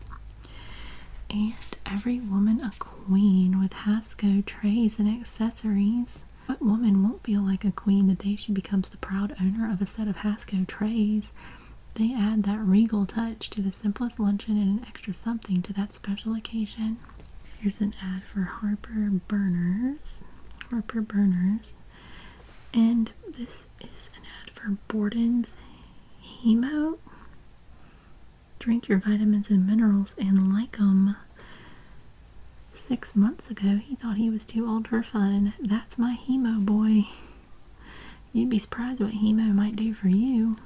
And every woman a queen with Hasco trays and accessories. What woman won't feel like a queen the day she becomes the proud owner of a set of Hasco trays? They add that regal touch to the simplest luncheon and an extra something to that special occasion. Here's an ad for Harper Burners. And this is an ad for Borden's Hemo. Drink your vitamins and minerals and like 'em. 6 months ago, he thought he was too old for fun. That's my Hemo boy. You'd be surprised what Hemo might do for you.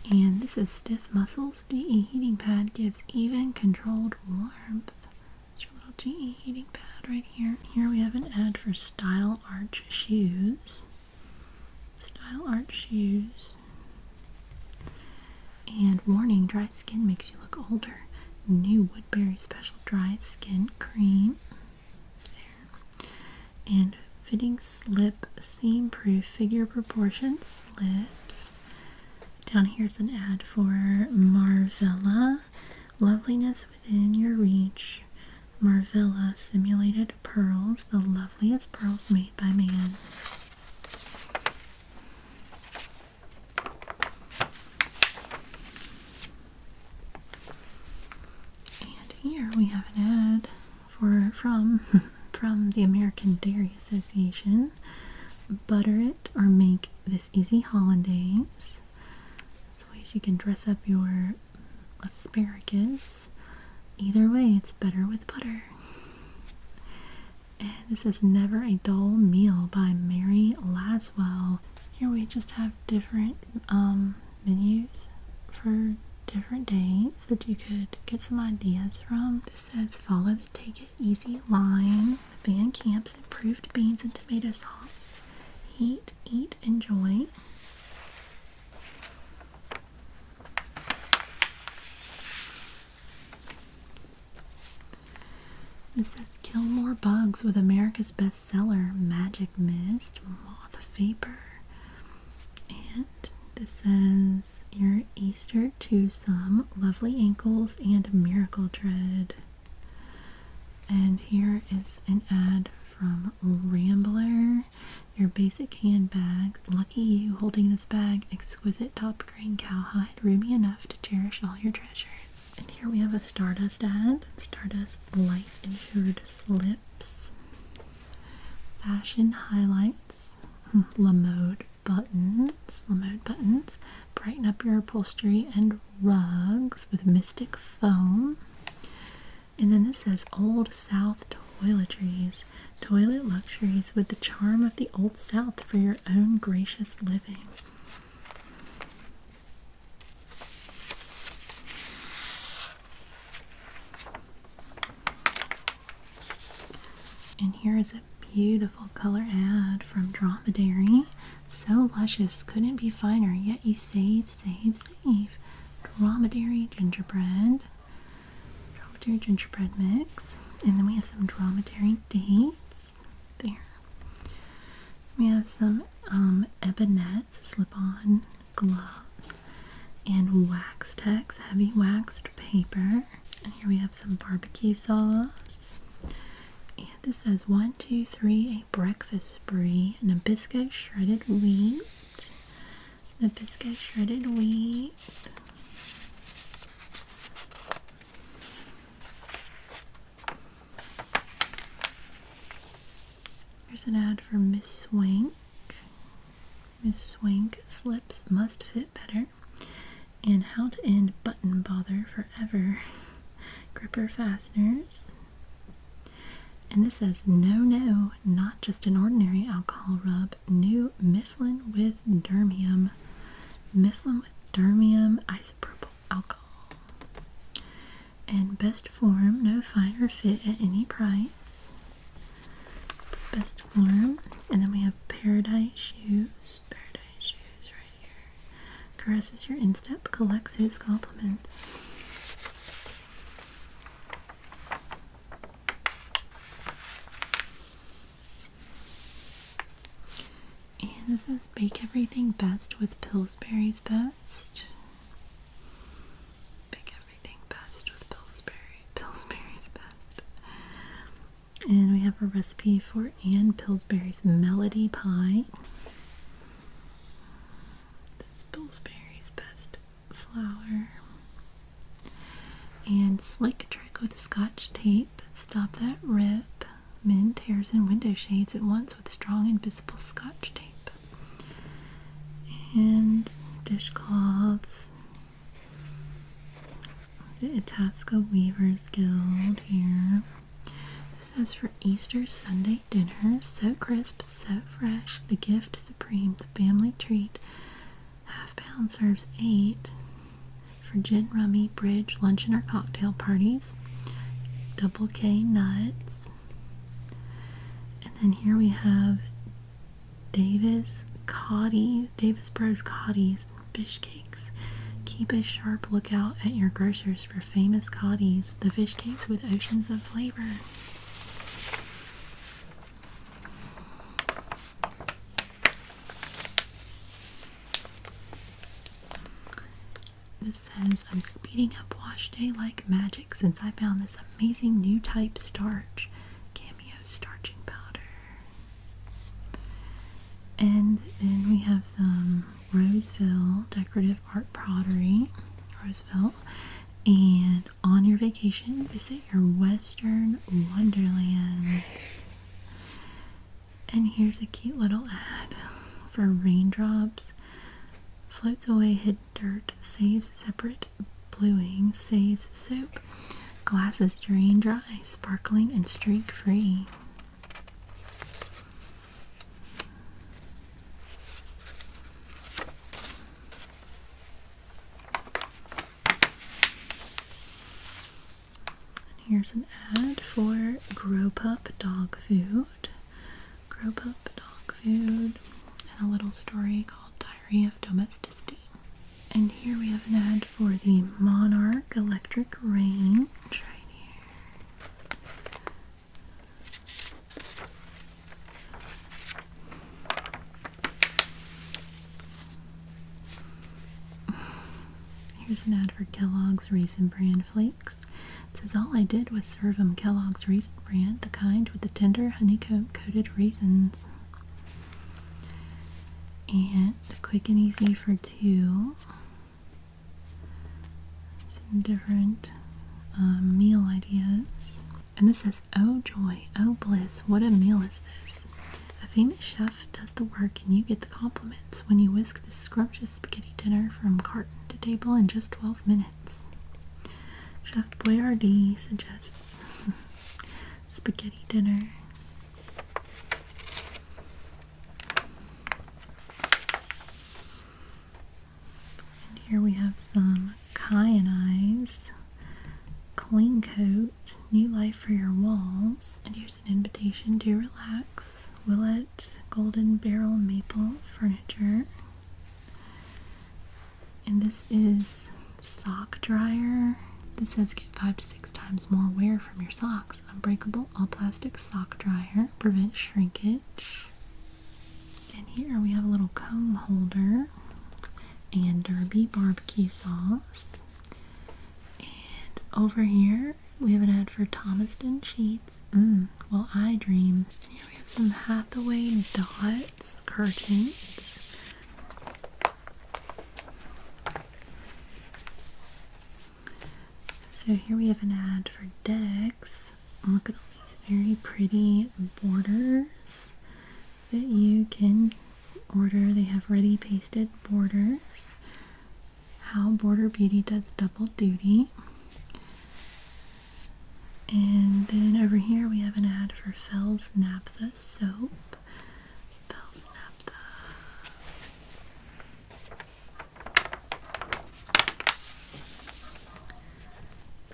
And this is Stiff Muscles GE Heating Pad gives even controlled warmth. It's your little GE heating pad right here. Here we have an ad for Style Arch Shoes. Style Arch Shoes. And warning, dry skin makes you look older. New Woodbury Special Dry Skin Cream. There. And fitting slip, seam-proof figure proportion slips. Down here's an ad for Marvella. Loveliness within your reach. Marvella simulated pearls, the loveliest pearls made by man. And here we have an ad from the American Dairy Association. Butter it or make this easy hollandaise. You can dress up your asparagus. Either way, it's better with butter. And this is Never a Dull Meal by Mary Laswell. Here we just have different menus for different days that you could get some ideas from. This says follow the Take It Easy line. Van Camp's improved beans and tomato sauce. Heat, eat, enjoy. This says kill more bugs with America's bestseller, Magic Mist, Moth Vapor. And this says your Easter twosome, Lovely Ankles, and Miracle Tread. And here is an ad from Rambler. Your basic handbag, lucky you holding this bag, exquisite top grain cowhide, roomy enough to cherish all your treasures. And here we have a Stardust ad. Stardust Life Insured Slips. Fashion Highlights. Lamode buttons. Brighten up your upholstery and rugs with Mystic Foam. And then this says Old South Toiletries. Toilet luxuries with the charm of the Old South for your own gracious living. And here is a beautiful color ad from Dromedary. So luscious, couldn't be finer, yet you save. Dromedary gingerbread. Dromedary gingerbread mix. And then we have some dromedary dates. There. We have some Ebonettes slip-on gloves. And Wax Tex heavy waxed paper. And here we have some barbecue sauce. And this says 1, 2, 3, a breakfast spree, Nabisco shredded wheat. Nabisco shredded wheat. There's an ad for Miss Swank. Miss Swank slips must fit better. And how to end button bother forever. Gripper fasteners. And this says, no, not just an ordinary alcohol rub. New Mifflin with Dermium. Mifflin with Dermium isopropyl alcohol. And best form, no finer fit at any price. Best form. And then we have Paradise Shoes. Paradise Shoes right here. Caresses your instep, collects his compliments. this says bake everything best with Pillsbury's Best. Bake everything best with Pillsbury's Best. And we have a recipe for Ann Pillsbury's Melody Pie. This is Pillsbury's Best flour. And slick trick with Scotch tape. Stop that rip. Mend tears and window shades at once with strong invisible Scotch tape. And dishcloths. The Itasca Weavers Guild here. This says for Easter Sunday dinner. So crisp, so fresh. The gift supreme. The family treat. Half pound serves 8. For gin, rummy, bridge, luncheon, or cocktail parties. Double K nuts. And then here we have Davis Bros Coddies fish cakes. Keep a sharp lookout at your grocers for famous coddies, the fish cakes with oceans of flavor. This says, I'm speeding up wash day like magic since I found this amazing new type starch. Cameo starching powder. And then we have some Roseville decorative art pottery. Roseville. And on your vacation, visit your Western Wonderlands. And here's a cute little ad for raindrops. Floats away hidden dirt, saves separate bluing, saves soap. Glasses drain dry, sparkling and streak free. And here's an ad for Grow Pup dog food. Grow Pup dog food. And a little story called Diary of Domesticity. And here we have an ad for the Monarch electric range right here. Here's an ad for Kellogg's Raisin Bran Flakes. It says, all I did was serve them Kellogg's Raisin Bran, the kind with the tender honeycomb coated raisins. And quick and easy for 2. Some different meal ideas. And this says, oh joy, oh bliss, what a meal is this? A famous chef does the work and you get the compliments when you whisk this scrumptious spaghetti dinner from carton to table in just 12 minutes. Chef Boyardee suggests spaghetti dinner. Here we have some Kyanized Clean Coat, New Life for Your Walls. And here's an invitation to relax. Willett Golden Barrel Maple Furniture. And this is sock dryer. This says get 5 to 6 times more wear from your socks. Unbreakable all plastic sock dryer. Prevent shrinkage. And here we have a little comb holder. And Derby barbecue sauce. And over here we have an ad for Thomaston sheets. Well, I dream. And here we have some Hathaway Dots curtains. So here we have an ad for Dex. Look at all these very pretty borders that you can order. They have ready pasted borders. How Border Beauty does double duty. And then over here we have an ad for Fells Naphtha soap. Fells Naphtha.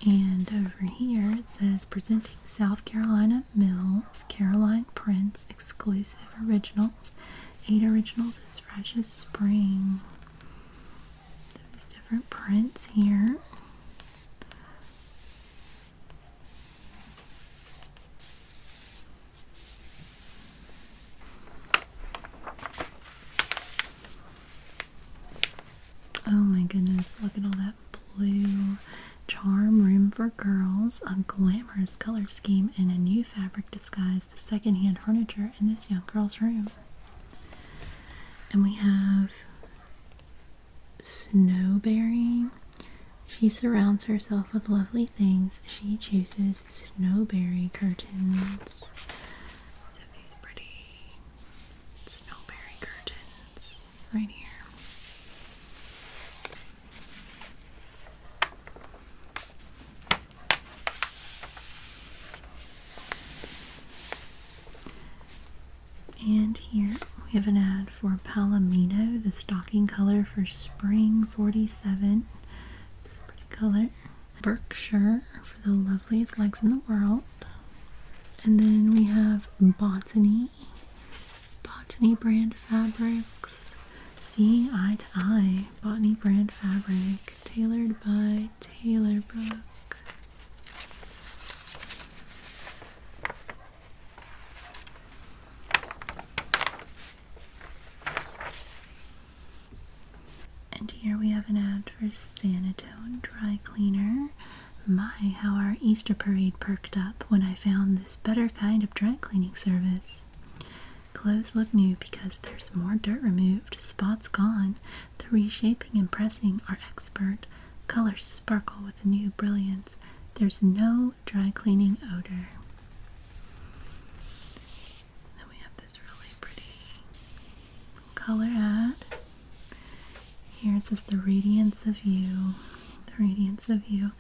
And over here it says presenting South Carolina Mills Caroline Prince exclusive originals. 8 originals as fresh as spring. There's different prints here. for Girls, a glamorous color scheme and a new fabric disguise the secondhand furniture in this young girl's room. And we have Snowberry. She surrounds herself with lovely things. She chooses snowberry curtains. So these pretty snowberry curtains right here. And here we have an ad for Palomino, the stocking color for spring 47. This pretty color. Berkshire for the loveliest legs in the world. And then we have Botany brand fabrics. Seeing Eye to Eye, Botany brand fabric, tailored by Taylor Brook. And here we have an ad for Sanitone Dry Cleaner. My, how our Easter parade perked up when I found this better kind of dry cleaning service. Clothes look new because there's more dirt removed, spots gone. The reshaping and pressing are expert. Colors sparkle with new brilliance. There's no dry cleaning odor. Then we have this really pretty color ad. Here it says the radiance of you. The radiance of you.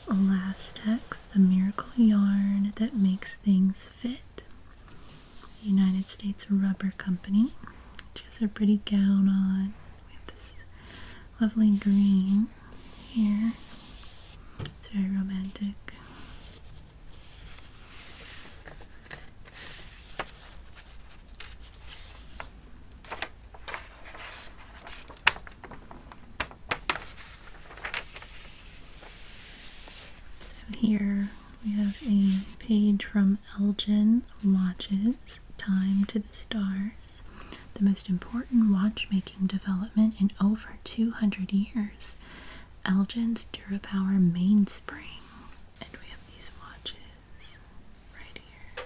Elastex, the miracle yarn that makes things fit. United States Rubber Company. She has her pretty gown on. We have this lovely green here. It's very romantic. Here we have a page from Elgin Watches, Time to the Stars, the most important watchmaking development in over 200 years. Elgin's DuraPower mainspring. And we have these watches right here.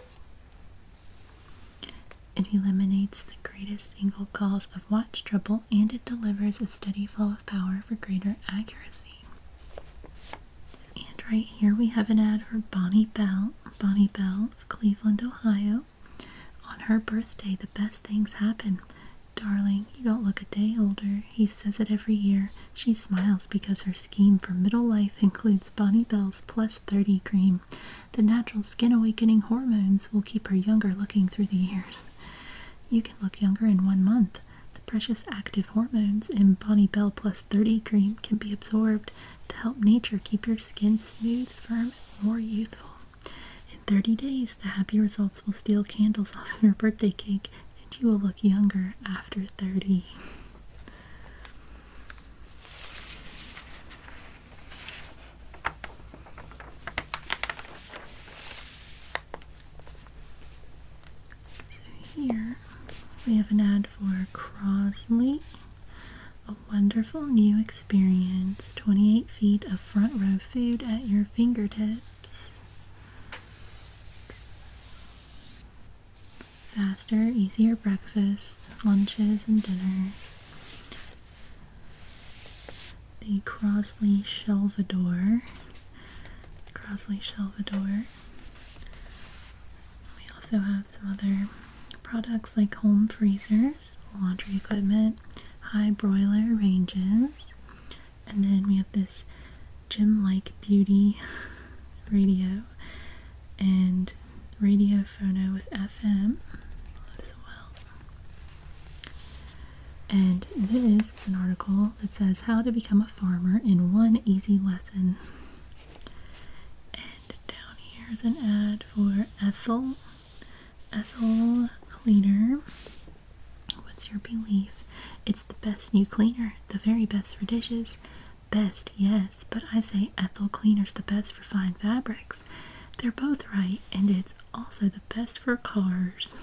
It eliminates the greatest single cause of watch trouble, and it delivers a steady flow of power for greater accuracy. Right here we have an ad for Bonnie Bell of Cleveland, Ohio. On her birthday, the best things happen. Darling, you don't look a day older. He says it every year. She smiles because her scheme for middle life includes Bonnie Bell's Plus 30 cream. The natural skin awakening hormones will keep her younger looking through the years. You can look younger in 1 month. The precious active hormones in Bonnie Bell Plus 30 cream can be absorbed to help nature keep your skin smooth, firm, and more youthful. In 30 days, the happy results will steal candles off your birthday cake, and you will look younger after 30. So here we have an ad for Crosley. A wonderful new experience. 28 feet of front row food at your fingertips. Faster, easier breakfasts, lunches, and dinners. The Crosley Shelvador. We also have some other products like home freezers, laundry equipment, high broiler ranges, and then we have this gym-like beauty radio and radio phono with FM as well. And this is an article that says how to become a farmer in 1 easy lesson. And down here is an ad for Ethel Cleaner. What's your belief? It's the best new cleaner, the very best for dishes. Best, yes, but I say Ethel Cleaner's the best for fine fabrics. They're both right, and it's also the best for cars.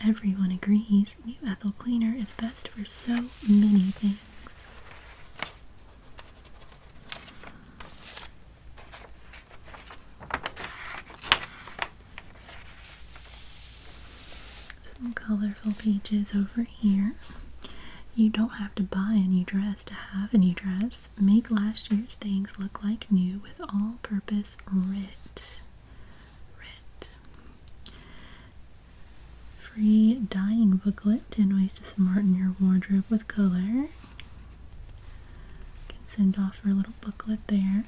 Everyone agrees new Ethel Cleaner is best for so many things. colorful pages over here. You don't have to buy a new dress to have a new dress. Make last year's things look like new with all-purpose RIT. Free dyeing booklet, 10 ways to smarten your wardrobe with color. You can send off her little booklet there.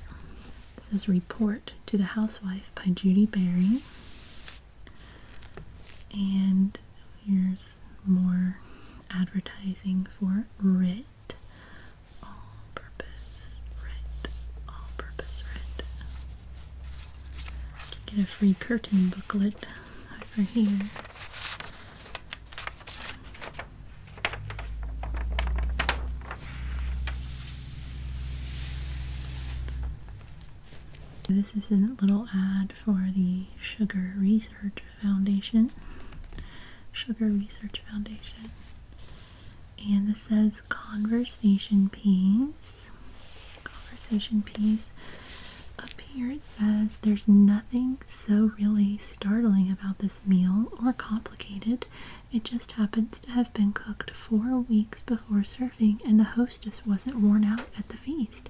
It says Report to the Housewife by Judy Berry. And here's more advertising for RIT. All-purpose RIT. All-purpose RIT. You can get a free curtain booklet over here. This is a little ad for the Sugar Research Foundation. And this says conversation piece. Up here it says, there's nothing so really startling about this meal or complicated. It just happens to have been cooked 4 weeks before serving, and the hostess wasn't worn out at the feast.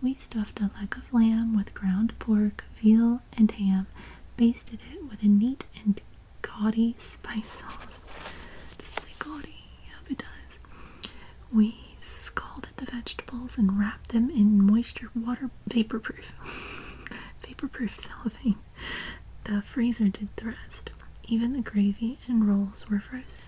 We stuffed a leg of lamb with ground pork, veal, and ham, basted it with a neat and gaudy spice sauce. Does it say gaudy? Yep, it does. We scalded the vegetables and wrapped them in moisture water vaporproof cellophane. The freezer did the rest. Even the gravy and rolls were frozen.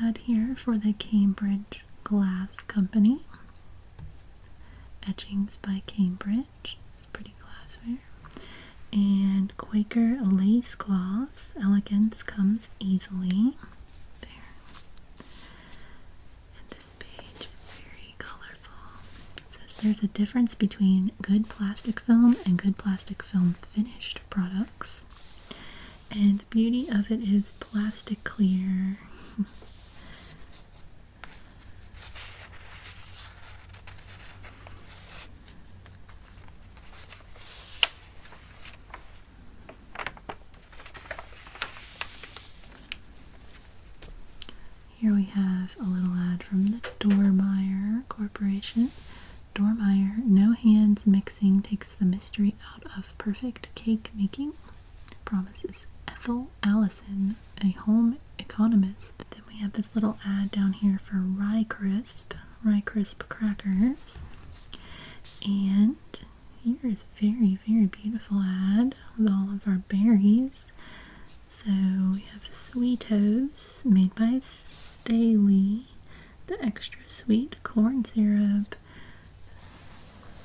Ad here for the Cambridge Glass Company. Etchings by Cambridge. It's pretty glassware. And Quaker lace cloths. Elegance comes easily. There. And this page is very colorful. It says there's a difference between good plastic film and good plastic film finished products. And the beauty of it is plastic clear. Here we have a little ad from the Dormeyer Corporation. Dormeyer, no hands mixing takes the mystery out of perfect cake making, promises Ethel Allison, a home economist. Then we have this little ad down here for Rye Crisp crackers. And here is a very, very beautiful ad with all of our berries. So we have Sweetos made by Staley, the extra sweet corn syrup.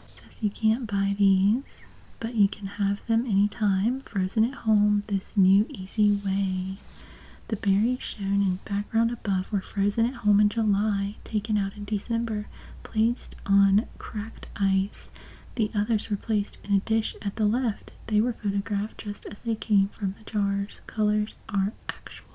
It says you can't buy these, but you can have them anytime, frozen at home, this new easy way. The berries shown in background above were frozen at home in July, taken out in December, placed on cracked ice. The others were placed in a dish at the left. They were photographed just as they came from the jars. Colors are actual.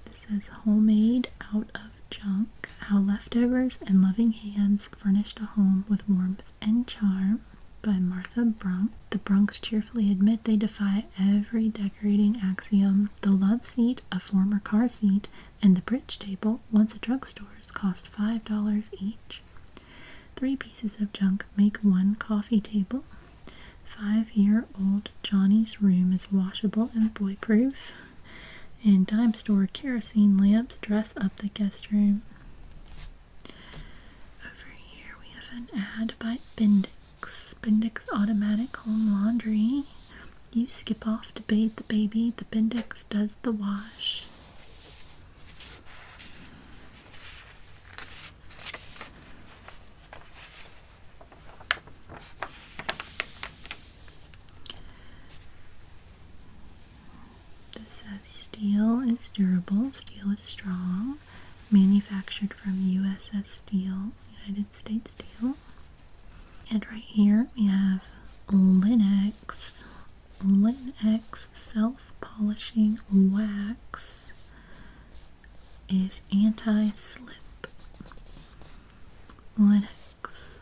This says homemade out of junk, how leftovers and loving hands furnished a home with warmth and charm, by Martha Brunk. The Brunks cheerfully admit they defy every decorating axiom. The love seat, a former car seat, and the bridge table, once a drugstore's, cost $5 each. 3 pieces of junk make 1 coffee table. 5-year-old Johnny's room is washable and boy-proof. And dime store kerosene lamps dress up the guest room. Over here we have an ad by Bendix. Bendix Automatic Home Laundry. You skip off to bathe the baby. The Bendix does the wash. This says steel is durable, steel is strong. manufactured from USS Steel, United States Steel. And right here we have Linux self-polishing wax is anti-slip. Linux,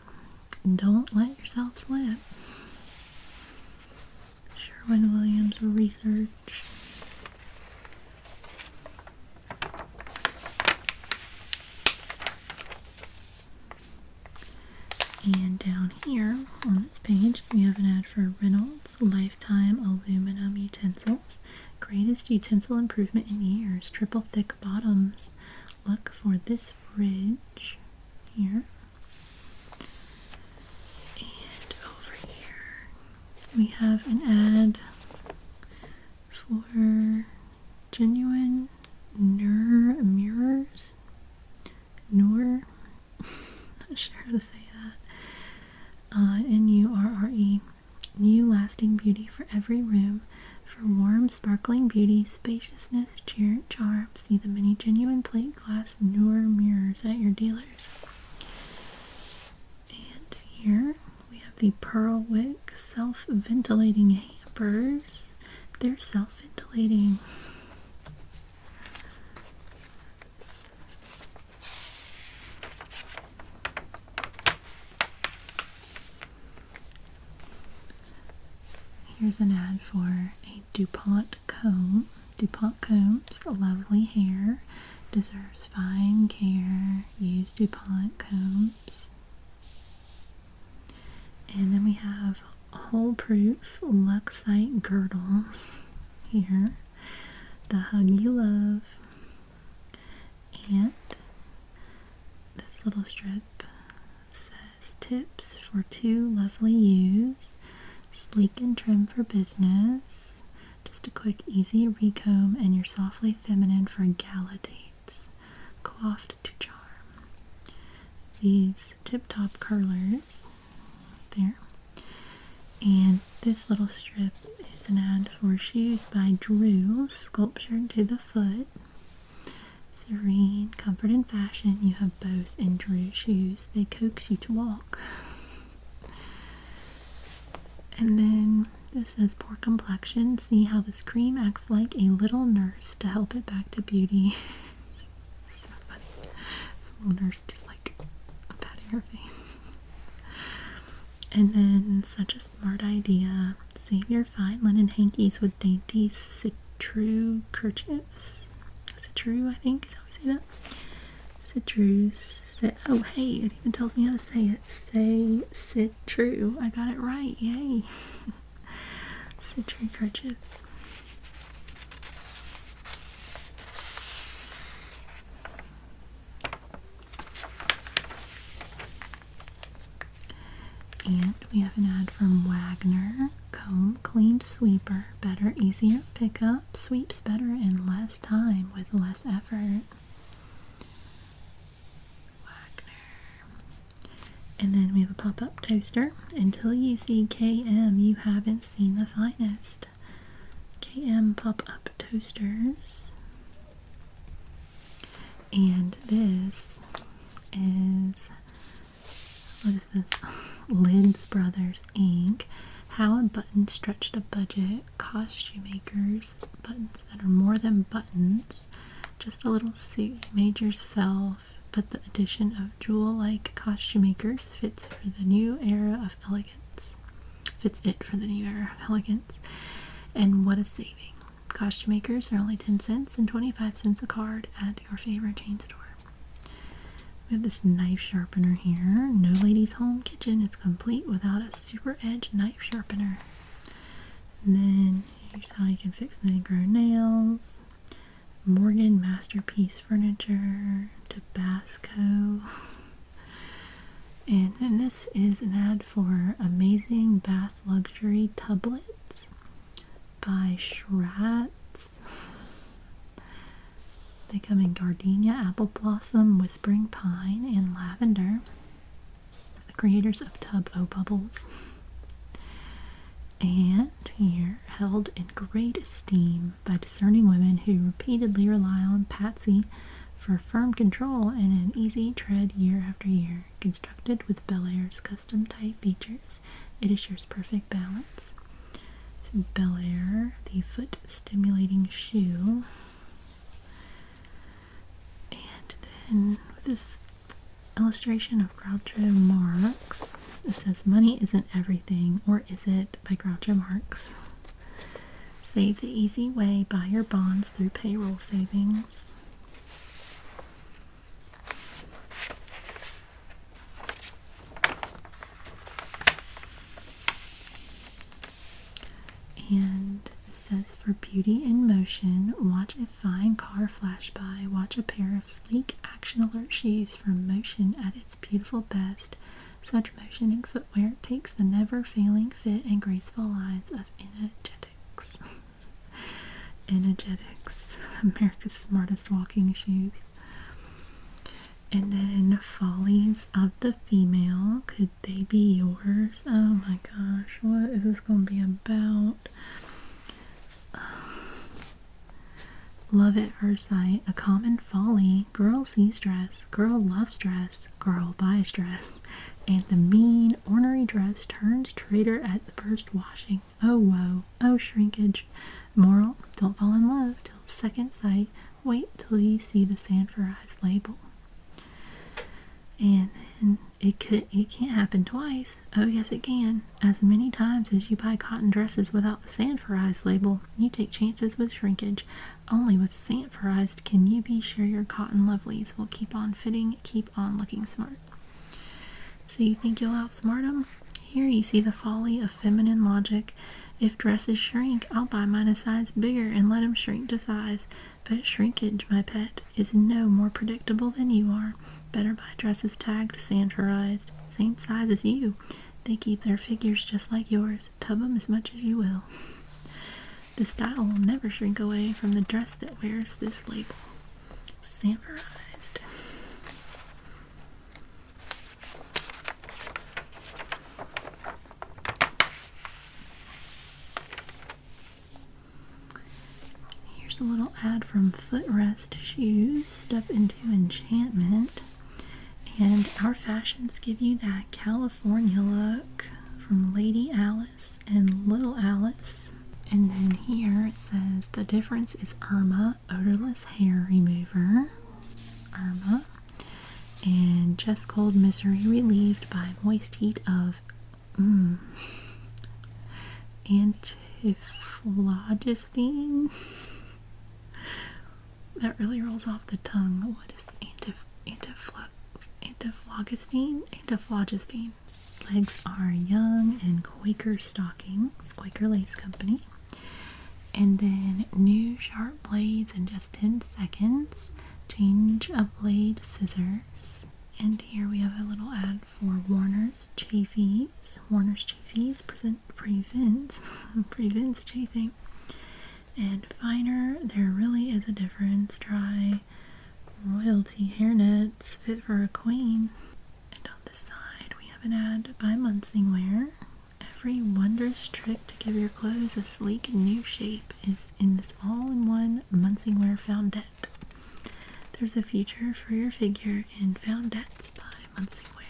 don't let yourself slip. Sherwin-Williams research. And down here on this page, we have an ad for Reynolds Lifetime Aluminum Utensils. Greatest utensil improvement in years. Triple thick bottoms. Look for this ridge here. And over here, we have an ad for genuine Nur mirrors. Nur? Not sure how to say that. Nurre. New lasting beauty for every room. For warm, sparkling beauty, spaciousness, charm. See the many genuine plate glass Nur mirrors at your dealers. And here we have the Pearl Wick self-ventilating hampers. They're self-ventilating. Here's an ad for a DuPont comb. DuPont combs, lovely hair, deserves fine care. Use DuPont combs. And then we have hole-proof Luxite girdles here. The Hug You Love. And this little strip says tips for 2 lovely yous. Sleek and trim for business. Just a quick, easy recomb, and you're softly feminine for gala dates. Coiffed to charm. These tip-top curlers there. And this little strip is an ad for shoes by Drew, sculptured to the foot. Serene, comfort and fashion, you have both in Drew shoes. They coax you to walk. And then this says poor complexion. See how this cream acts like a little nurse to help it back to beauty. So funny. This little nurse just like patting her face. And then such a smart idea. Save your fine linen hankies with dainty citrus kerchiefs. Citrus, I think is how we say that. Citrus. Oh, hey, it even tells me how to say it. Say citru. I got it right. Yay. Citru kerchiefs. And we have an ad from Wagner. Comb cleaned sweeper. Better, easier pickup. Sweeps better in less time with less effort. And then we have a pop-up toaster. Until you see KM, you haven't seen the finest. KM pop-up toasters. And this is, what is this? Lids Brothers Inc. How a button stretched a budget. Costume makers. Buttons that are more than buttons. Just a little suit you made yourself. But the addition of jewel-like costume makers fits for the new era of elegance. Fits it for the new era of elegance. And what a saving. Costume makers are only 10 cents and 25 cents a card at your favorite chain store. We have this knife sharpener here. No Ladies Home Kitchen is complete without a super edge knife sharpener. And then here's how you can fix and grow nails. Morgan Masterpiece Furniture, Tabasco. And then this is an ad for Amazing Bath Luxury Tublets by Schratz. They come in gardenia, apple blossom, whispering pine, and lavender. The creators of Tub O Bubbles. And here, held in great esteem by discerning women who repeatedly rely on Patsy for firm control and an easy tread year after year. Constructed with Bel Air's custom tight features, it assures perfect balance. So Bel Air, the foot stimulating shoe. And then this illustration of Groucho Marx. It says, "Money isn't everything, or is it?" by Groucho Marx. Save the easy way, buy your bonds through payroll savings. And it says, "For beauty in motion, watch a fine car flash by. Watch a pair of sleek action alert shoes for motion at its beautiful best. Such motion in footwear takes the never-failing fit and graceful lines of energetics." Energetics, America's smartest walking shoes. And then Follies of the Female. Could they be yours? Oh my gosh, what is this going to be about? Love at first sight, a common folly. Girl sees dress, girl loves dress, girl buys dress, and the mean, ornery dress turns traitor at the first washing. Oh woe, oh shrinkage. Moral, don't fall in love till second sight. Wait till you see the Sanforized label. And then it can't happen twice. Oh yes it can. As many times as you buy cotton dresses without the Sanforized label, you take chances with shrinkage. Only with Sanforized can you be sure your cotton lovelies will keep on fitting, keep on looking smart. So you think you'll outsmart them? Here you see the folly of feminine logic. If dresses shrink, I'll buy mine a size bigger and let them shrink to size. But shrinkage, my pet, is no more predictable than you are. Better buy dresses tagged Sanforized, same size as you. They keep their figures just like yours. Tub them as much as you will. The style will never shrink away from the dress that wears this label. Sanforized. Here's a little ad from Footrest Shoes. Step into enchantment. And our fashions give you that California look from Lady Alice and Little Alice. And then here it says the difference is Irma odorless hair remover. Irma. And just cold misery relieved by moist heat of antiflogistine. That really rolls off the tongue. What is antiflogistine? Antiflogistine. Legs are young and Quaker stockings, Quaker Lace Company. And then new sharp blades in just 10 seconds. Change of blade scissors. And here we have a little ad for Warner's Chafees. Warner's Chafees prevents chafing. And finer, there really is a difference. Try royalty hairnets fit for a queen. And on the side we have an ad by Munsingwear. Every wondrous trick to give your clothes a sleek new shape is in this all-in-one Munsingwear Foundette. There's a future for your figure in Foundettes by Munsingwear.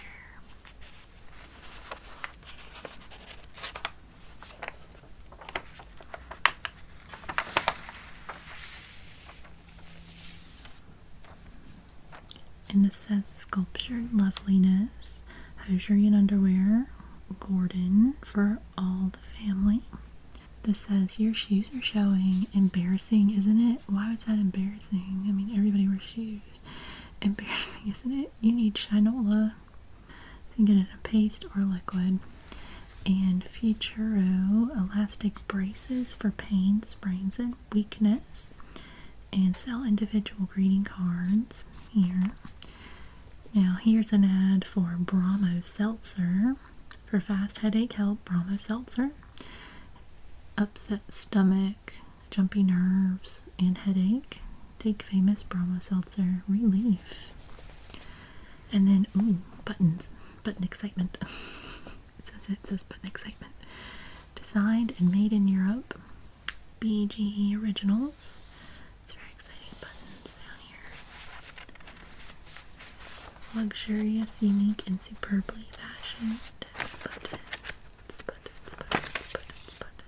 And this says Sculptured Loveliness, hosiery and underwear, Gordon for all the family. This says your shoes are showing. Embarrassing, isn't it? Why was that embarrassing? I mean, everybody wears shoes. Embarrassing, isn't it? You need Shinola. So you can get it in a paste or liquid. And Futuro elastic braces for pain, sprains, and weakness. And sell individual greeting cards here. Now here's an ad for Brahmo Seltzer. For fast headache help, Brahmo Seltzer. Upset stomach, jumpy nerves, and headache. Take famous Brahmo Seltzer relief. And then, buttons. Button excitement. It says button excitement. Designed and made in Europe. BGE Originals. It's very exciting buttons down here. luxurious, unique, and superbly fashioned buttons, buttons, buttons, buttons, buttons.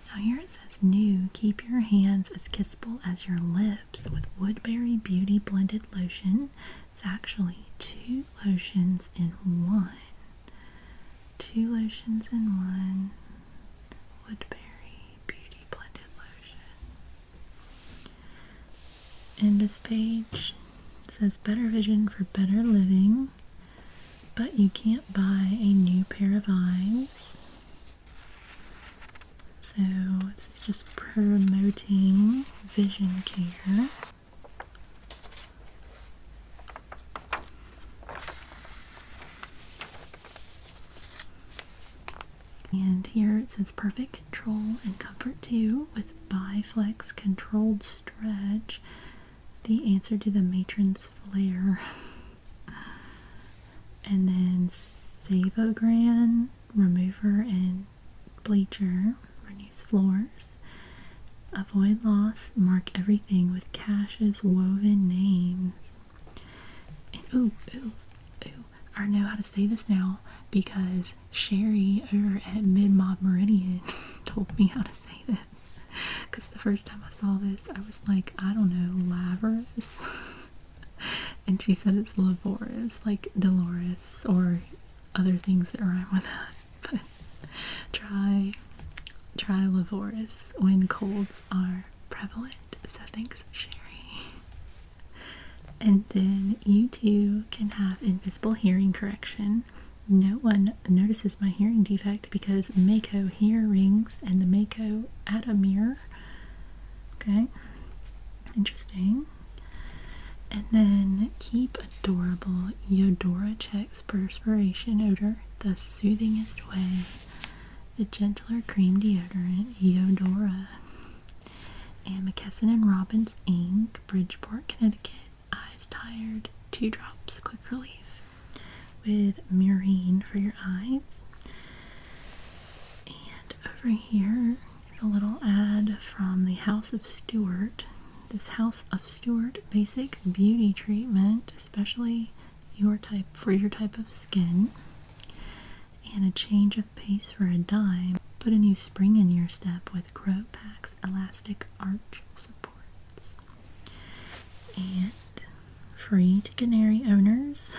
Now here it says new, keep your hands as kissable as your lips with Woodbury Beauty Blended Lotion. It's actually 2 lotions in 1. 2 lotions in 1. Woodbury Beauty Blended Lotion. And this page says better vision for better living, but you can't buy a new pair of eyes. So it's just promoting vision care. And here it says perfect control and comfort too with Biflex controlled stretch, the answer to the matron's flare. And then Savogran remover and bleacher renews floors. Avoid loss, mark everything with Cash's woven names. And ooh, I know how to say this now because Sherri over at Mid-Mob Meridian told me how to say this. Because the first time I saw this, I was like, I don't know, Laveris. And she said it's Lavoris, like Dolores, or other things that rhyme with that. But try Lavoris when colds are prevalent. So thanks, Sherri. And then you too can have invisible hearing correction. No one notices my hearing defect because Mako Hear Rings and the Mako Atomir. Okay, interesting. And then keep adorable Eudora Checks perspiration odor the soothingest way. The gentler cream deodorant Eudora. And McKesson and Robbins ink, Bridgeport, Connecticut. Eyes tired, 2 drops, quick relief. With Murine for your eyes. And over here is a little ad from the House of Stewart. This House of Stewart basic beauty treatment, especially for your type of skin. And a change of pace for a dime. Put a new spring in your step with Grow Pack's elastic arch supports. And free to Canary owners.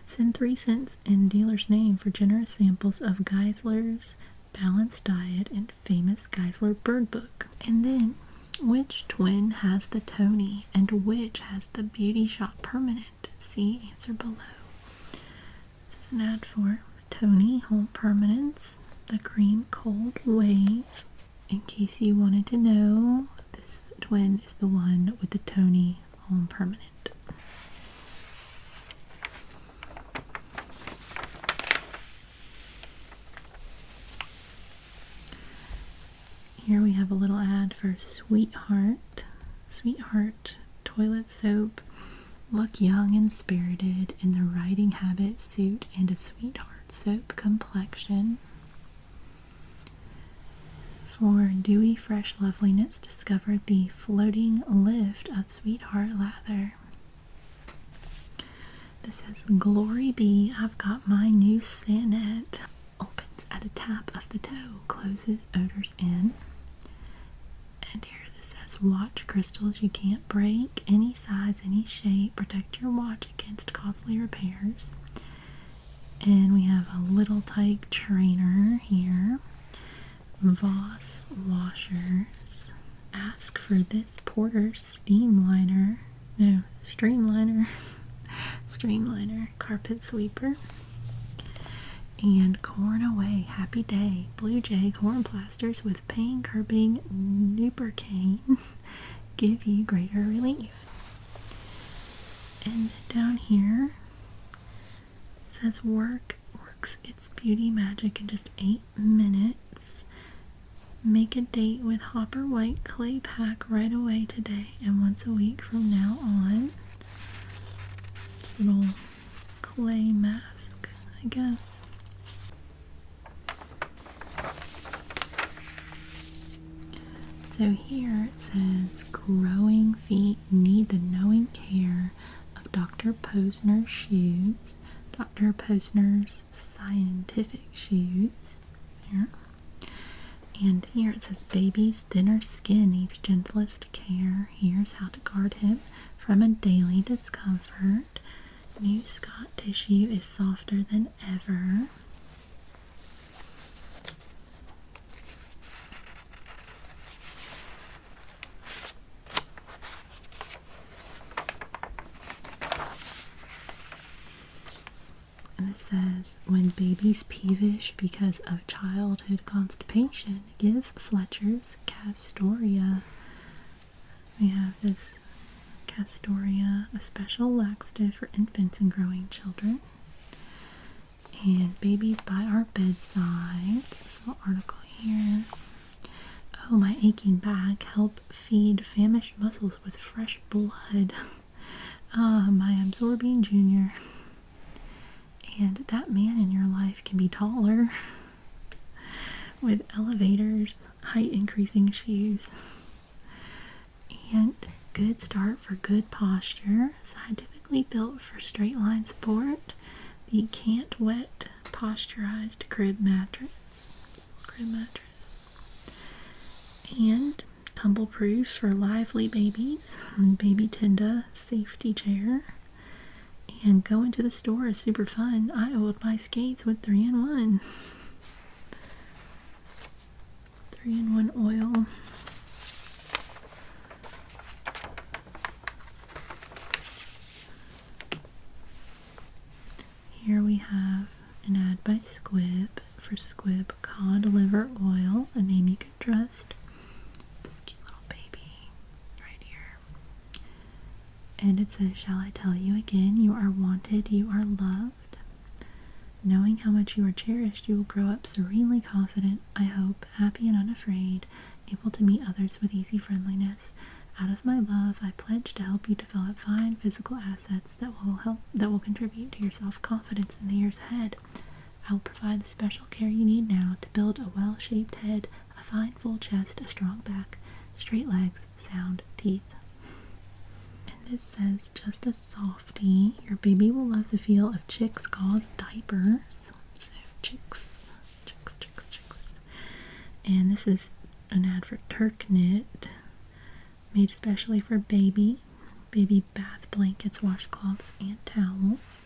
Send 3 cents in dealer's name for generous samples of Geisler's Balanced Diet and famous Geisler Bird Book. And then, which twin has the Tony and which has the Beauty Shop Permanent? See answer below. This is an ad for Tony Home Permanence, the Cream Cold Wave. In case you wanted to know, this twin is the one with the Tony Home Permanent. Here we have a little ad for Sweetheart. Sweetheart toilet soap. Look young and spirited in the riding habit suit and a Sweetheart soap complexion. For dewy fresh loveliness, discover the floating lift of Sweetheart lather. This says, Glory be, I've got my new Sanet. Opens at a tap of the toe, closes odors in. And here this says, watch crystals you can't break, any size, any shape, protect your watch against costly repairs. And we have a little tyke trainer here. Voss washers. Ask for this Porter's Streamliner carpet sweeper. And Corn Away Happy Day Blue Jay corn plasters with pain curbing Nupercane give you greater relief. And down here it says works its beauty magic in just 8 minutes. Make a date with Hopper White Clay Pack right away today and once a week from now on. This little clay mask, I guess. So here it says, growing feet need the knowing care of Dr. Posner's shoes. Dr. Posner's scientific shoes. Here. And here it says, baby's thinner skin needs gentlest care. Here's how to guard him from a daily discomfort. New Scott tissue is softer than ever. And it says, when baby's peevish because of childhood constipation, give Fletcher's Castoria. We have this Castoria, a special laxative for infants and growing children. And babies by our bedsides. This little article here. Oh, my aching back, help feed famished muscles with fresh blood. Ah, my absorbing junior. And that man in your life can be taller with elevators, height increasing shoes. And good start for good posture, scientifically built for straight line sport. The Can't Wet posturized crib mattress. And tumble proof for lively babies. Baby Tinda safety chair. And going to the store is super fun. I oiled my skates with 3-in-1. 3-in-1 oil. Here we have an ad by Squib for Squib cod liver oil, a name you can trust. This cute little baby right here. And it says, shall I tell you again, you are wanted, you are loved. Knowing how much you are cherished, you will grow up serenely confident, I hope, happy and unafraid, able to meet others with easy friendliness. Out of my love, I pledge to help you develop fine physical assets that will contribute to your self-confidence in the years ahead. I will provide the special care you need now to build a well-shaped head, a fine full chest, a strong back, straight legs, sound teeth. And this says, just a softie. Your baby will love the feel of Chick's gauze diapers. So Chicks. And this is an ad for Turk Knit, made especially for baby bath blankets, washcloths, and towels.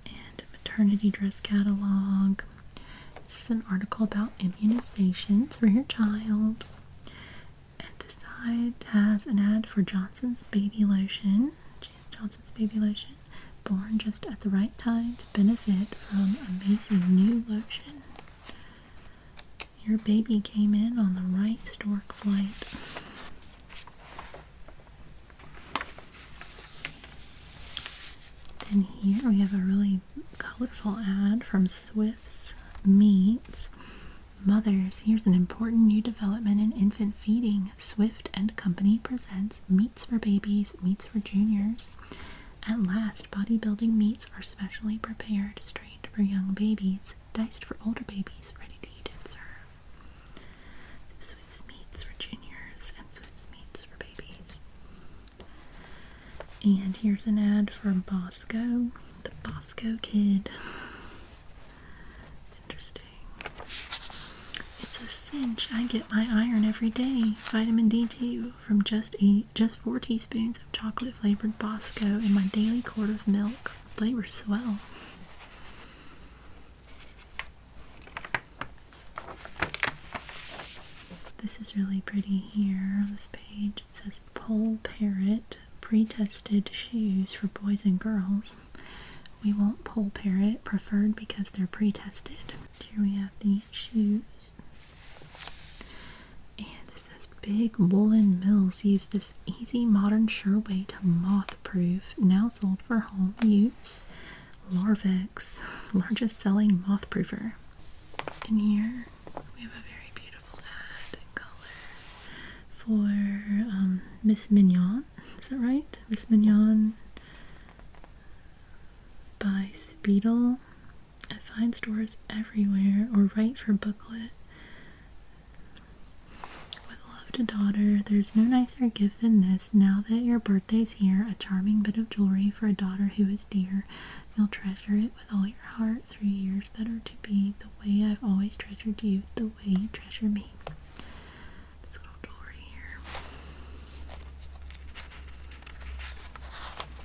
And maternity dress catalog. This is an article about immunizations for your child. And this side has an ad for Johnson's baby lotion. Born just at the right time to benefit from amazing new lotion. Your baby came in on the right stork flight. Then here we have a really colorful ad from Swift's Meats. Mothers, here's an important new development in infant feeding. Swift and Company presents Meats for Babies, Meats for Juniors. At last, bodybuilding meats are specially prepared, strained for young babies, diced for older babies, ready to eat and serve. So Swift's Meats for Juniors and Swift's Meats for Babies. And here's an ad for Bosco, the Bosco Kid. Interesting. It's a cinch. I get my iron every day. Vitamin D2 from just 4 teaspoons of chocolate flavored Bosco in my daily quart of milk. Flavor swell. This is really pretty here on this page. It says Pole Parrot pre-tested shoes for boys and girls. We won't Pole Parrot, preferred because they're pre-tested. Here we have the shoes. And this says Big Woolen Mills use this easy modern sure way to moth-proof, now sold for home use. Larvex, largest selling moth-proofer. And here we have a very beautiful ad in color for Miss Mignon. Is that right? Miss Mignon by Speedle at fine stores everywhere, or right for booklet with love loved daughter, there's no nicer gift than this. Now that your birthday's here, a charming bit of jewelry for a daughter who is dear. You'll treasure it with all your heart through years that are to be, the way I've always treasured you, the way you treasure me. This little jewelry here.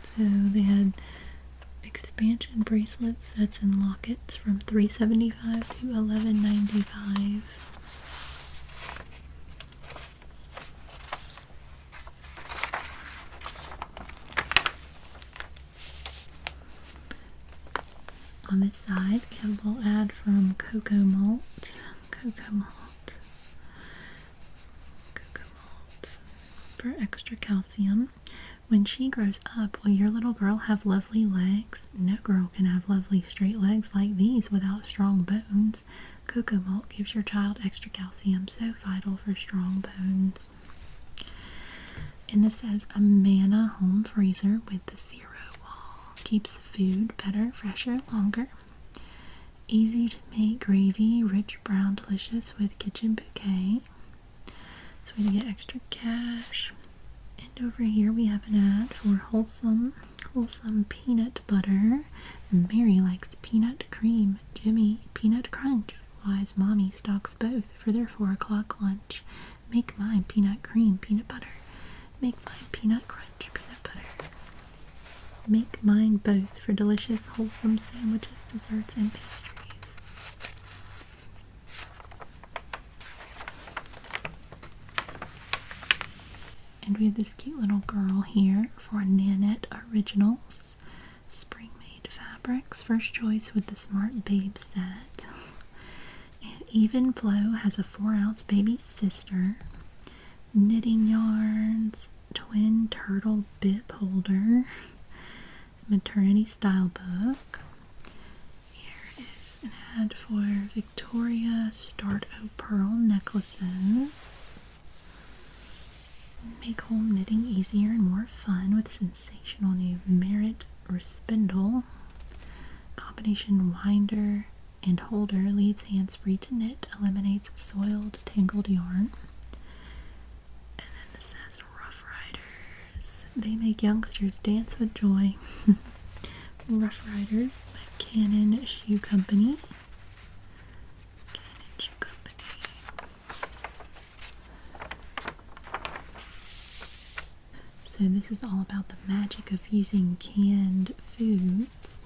So they had expansion bracelets, sets, and lockets from $3.75 to $11.95. On this side, we have a little ad from Cocoa Malt. Cocoa Malt for extra calcium. When she grows up, will your little girl have lovely legs? No girl can have lovely straight legs like these without strong bones. Cocoa Malt gives your child extra calcium, so vital for strong bones. And this says a Manna home freezer with the zero. Keeps food better, fresher, longer. Easy to make gravy, rich, brown, delicious with kitchen bouquet. So we get extra cash. And over here we have an ad for wholesome peanut butter. Mary likes peanut cream. Jimmy, peanut crunch. Wise mommy stocks both for their 4 o'clock lunch. Make mine peanut cream, peanut butter. Make mine peanut crunch, peanut butter. Make mine both for delicious, wholesome sandwiches, desserts, and pastries. And we have this cute little girl here for Nanette Originals. Spring Made Fabrics, first choice with the Smart Babe set. And Even Flow has a 4-ounce baby sister. Knitting yarns, twin turtle bib holder. Maternity style book. Here is an ad for Victoria Start O Pearl necklaces. Make home knitting easier and more fun with sensational new Merit Spindle. Combination winder and holder leaves hands free to knit, eliminates soiled, tangled yarn. And then this says Rough Riders. They make youngsters dance with joy. Rough Riders by Cannon Shoe Company. Cannon Shoe Company. So this is all about the magic of using canned foods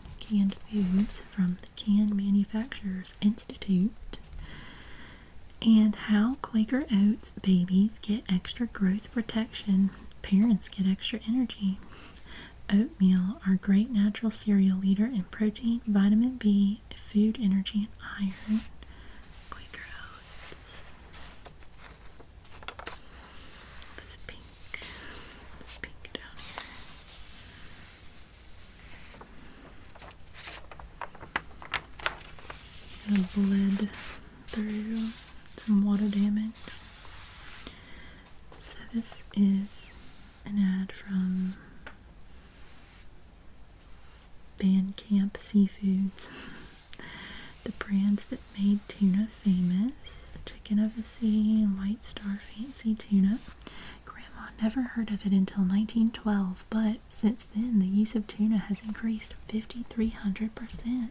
from the Can Manufacturers Institute, and how Quaker Oats babies get extra growth protection. Parents get extra energy. Oatmeal, our great natural cereal leader in protein, vitamin B, food, energy, and iron. Quaker Oats. This pink down here. And bled through some water damage. So this is an ad from Bandcamp Seafoods. The brands that made tuna famous. Chicken of the Sea and White Star Fancy Tuna. Grandma never heard of it until 1912, but since then the use of tuna has increased 5,300%. And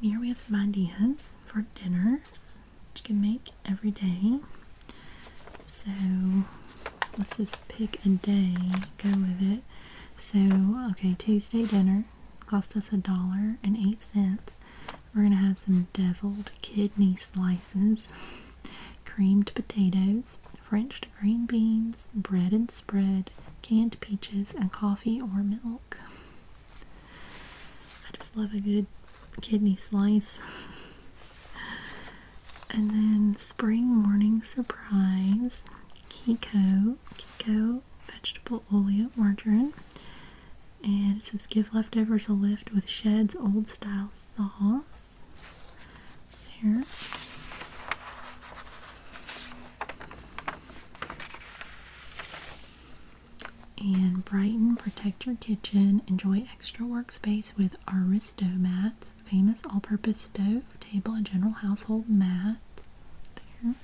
here we have some ideas for dinners that you can make every day. So let's just pick a day, go with it. So, okay, Tuesday dinner cost us $1.08. We're going to have some deviled kidney slices, creamed potatoes, Frenched green beans, bread and spread, canned peaches, and coffee or milk. I just love a good kidney slice. And then spring morning surprise, Kiko vegetable oil margarine. And it says give leftovers a lift with Shed's old style sauce. There. And brighten, protect your kitchen. Enjoy extra workspace with Aristo mats, famous all-purpose stove, table, and general household mats. There.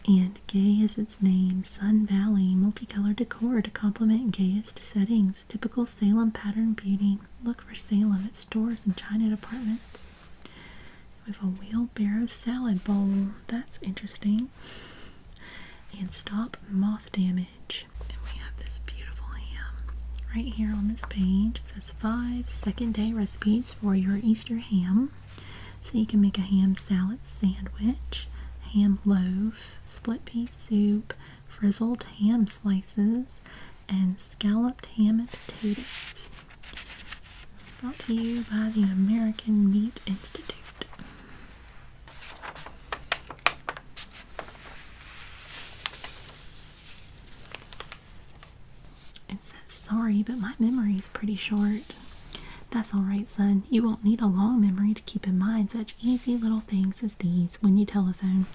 And gay is its name, Sun Valley, multicolored decor to complement gayest settings, typical Salem pattern beauty. Look for Salem at stores and China departments. We have a wheelbarrow salad bowl. That's interesting. And stop moth damage. And we have this beautiful ham right here on this page. It says 5 second-day recipes for your Easter ham. So you can make a ham salad sandwich, ham loaf, split pea soup, frizzled ham slices, and scalloped ham and potatoes. Brought to you by the American Meat Institute. It says, sorry, but my memory is pretty short. That's alright, son. You won't need a long memory to keep in mind such easy little things as these when you telephone.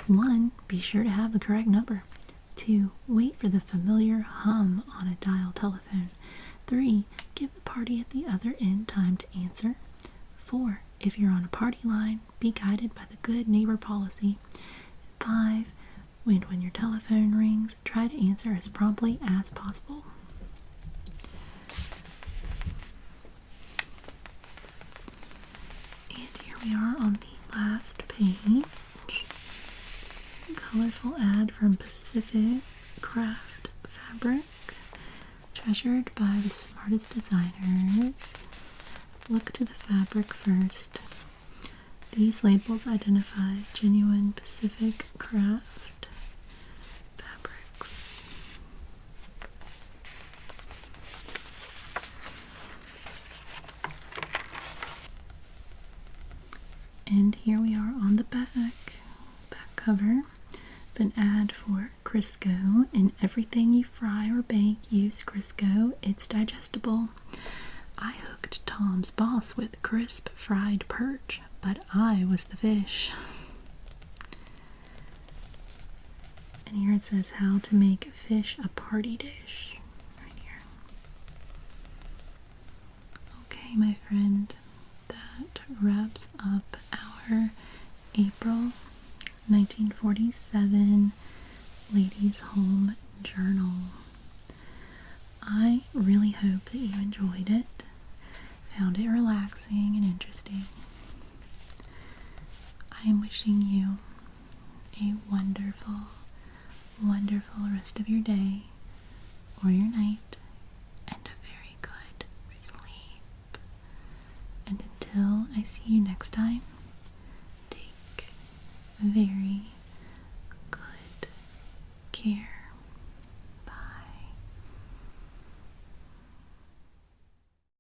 1. Be sure to have the correct number. 2. Wait for the familiar hum on a dial telephone. 3. Give the party at the other end time to answer. 4. If you're on a party line, be guided by the good neighbor policy. 5. When your telephone rings, try to answer as promptly as possible. And here we are on the last page. It's a colorful ad from Pacific Craft Fabric, treasured by the smartest designers. Look to the fabric first. These labels identify genuine Pacific Craft fabrics. And here we are on the back cover of an ad for Crisco. In everything you fry or bake, use Crisco. It's digestible. I hooked Tom's boss with crisp fried perch, but I was the fish. And here it says how to make fish a party dish. Right here. Okay, my friend, that wraps up our April 1947 Ladies' Home Journal. I really hope that you enjoyed it, found it relaxing and interesting. I am wishing you a wonderful, wonderful rest of your day or your night and a very good sleep. And until I see you next time, take very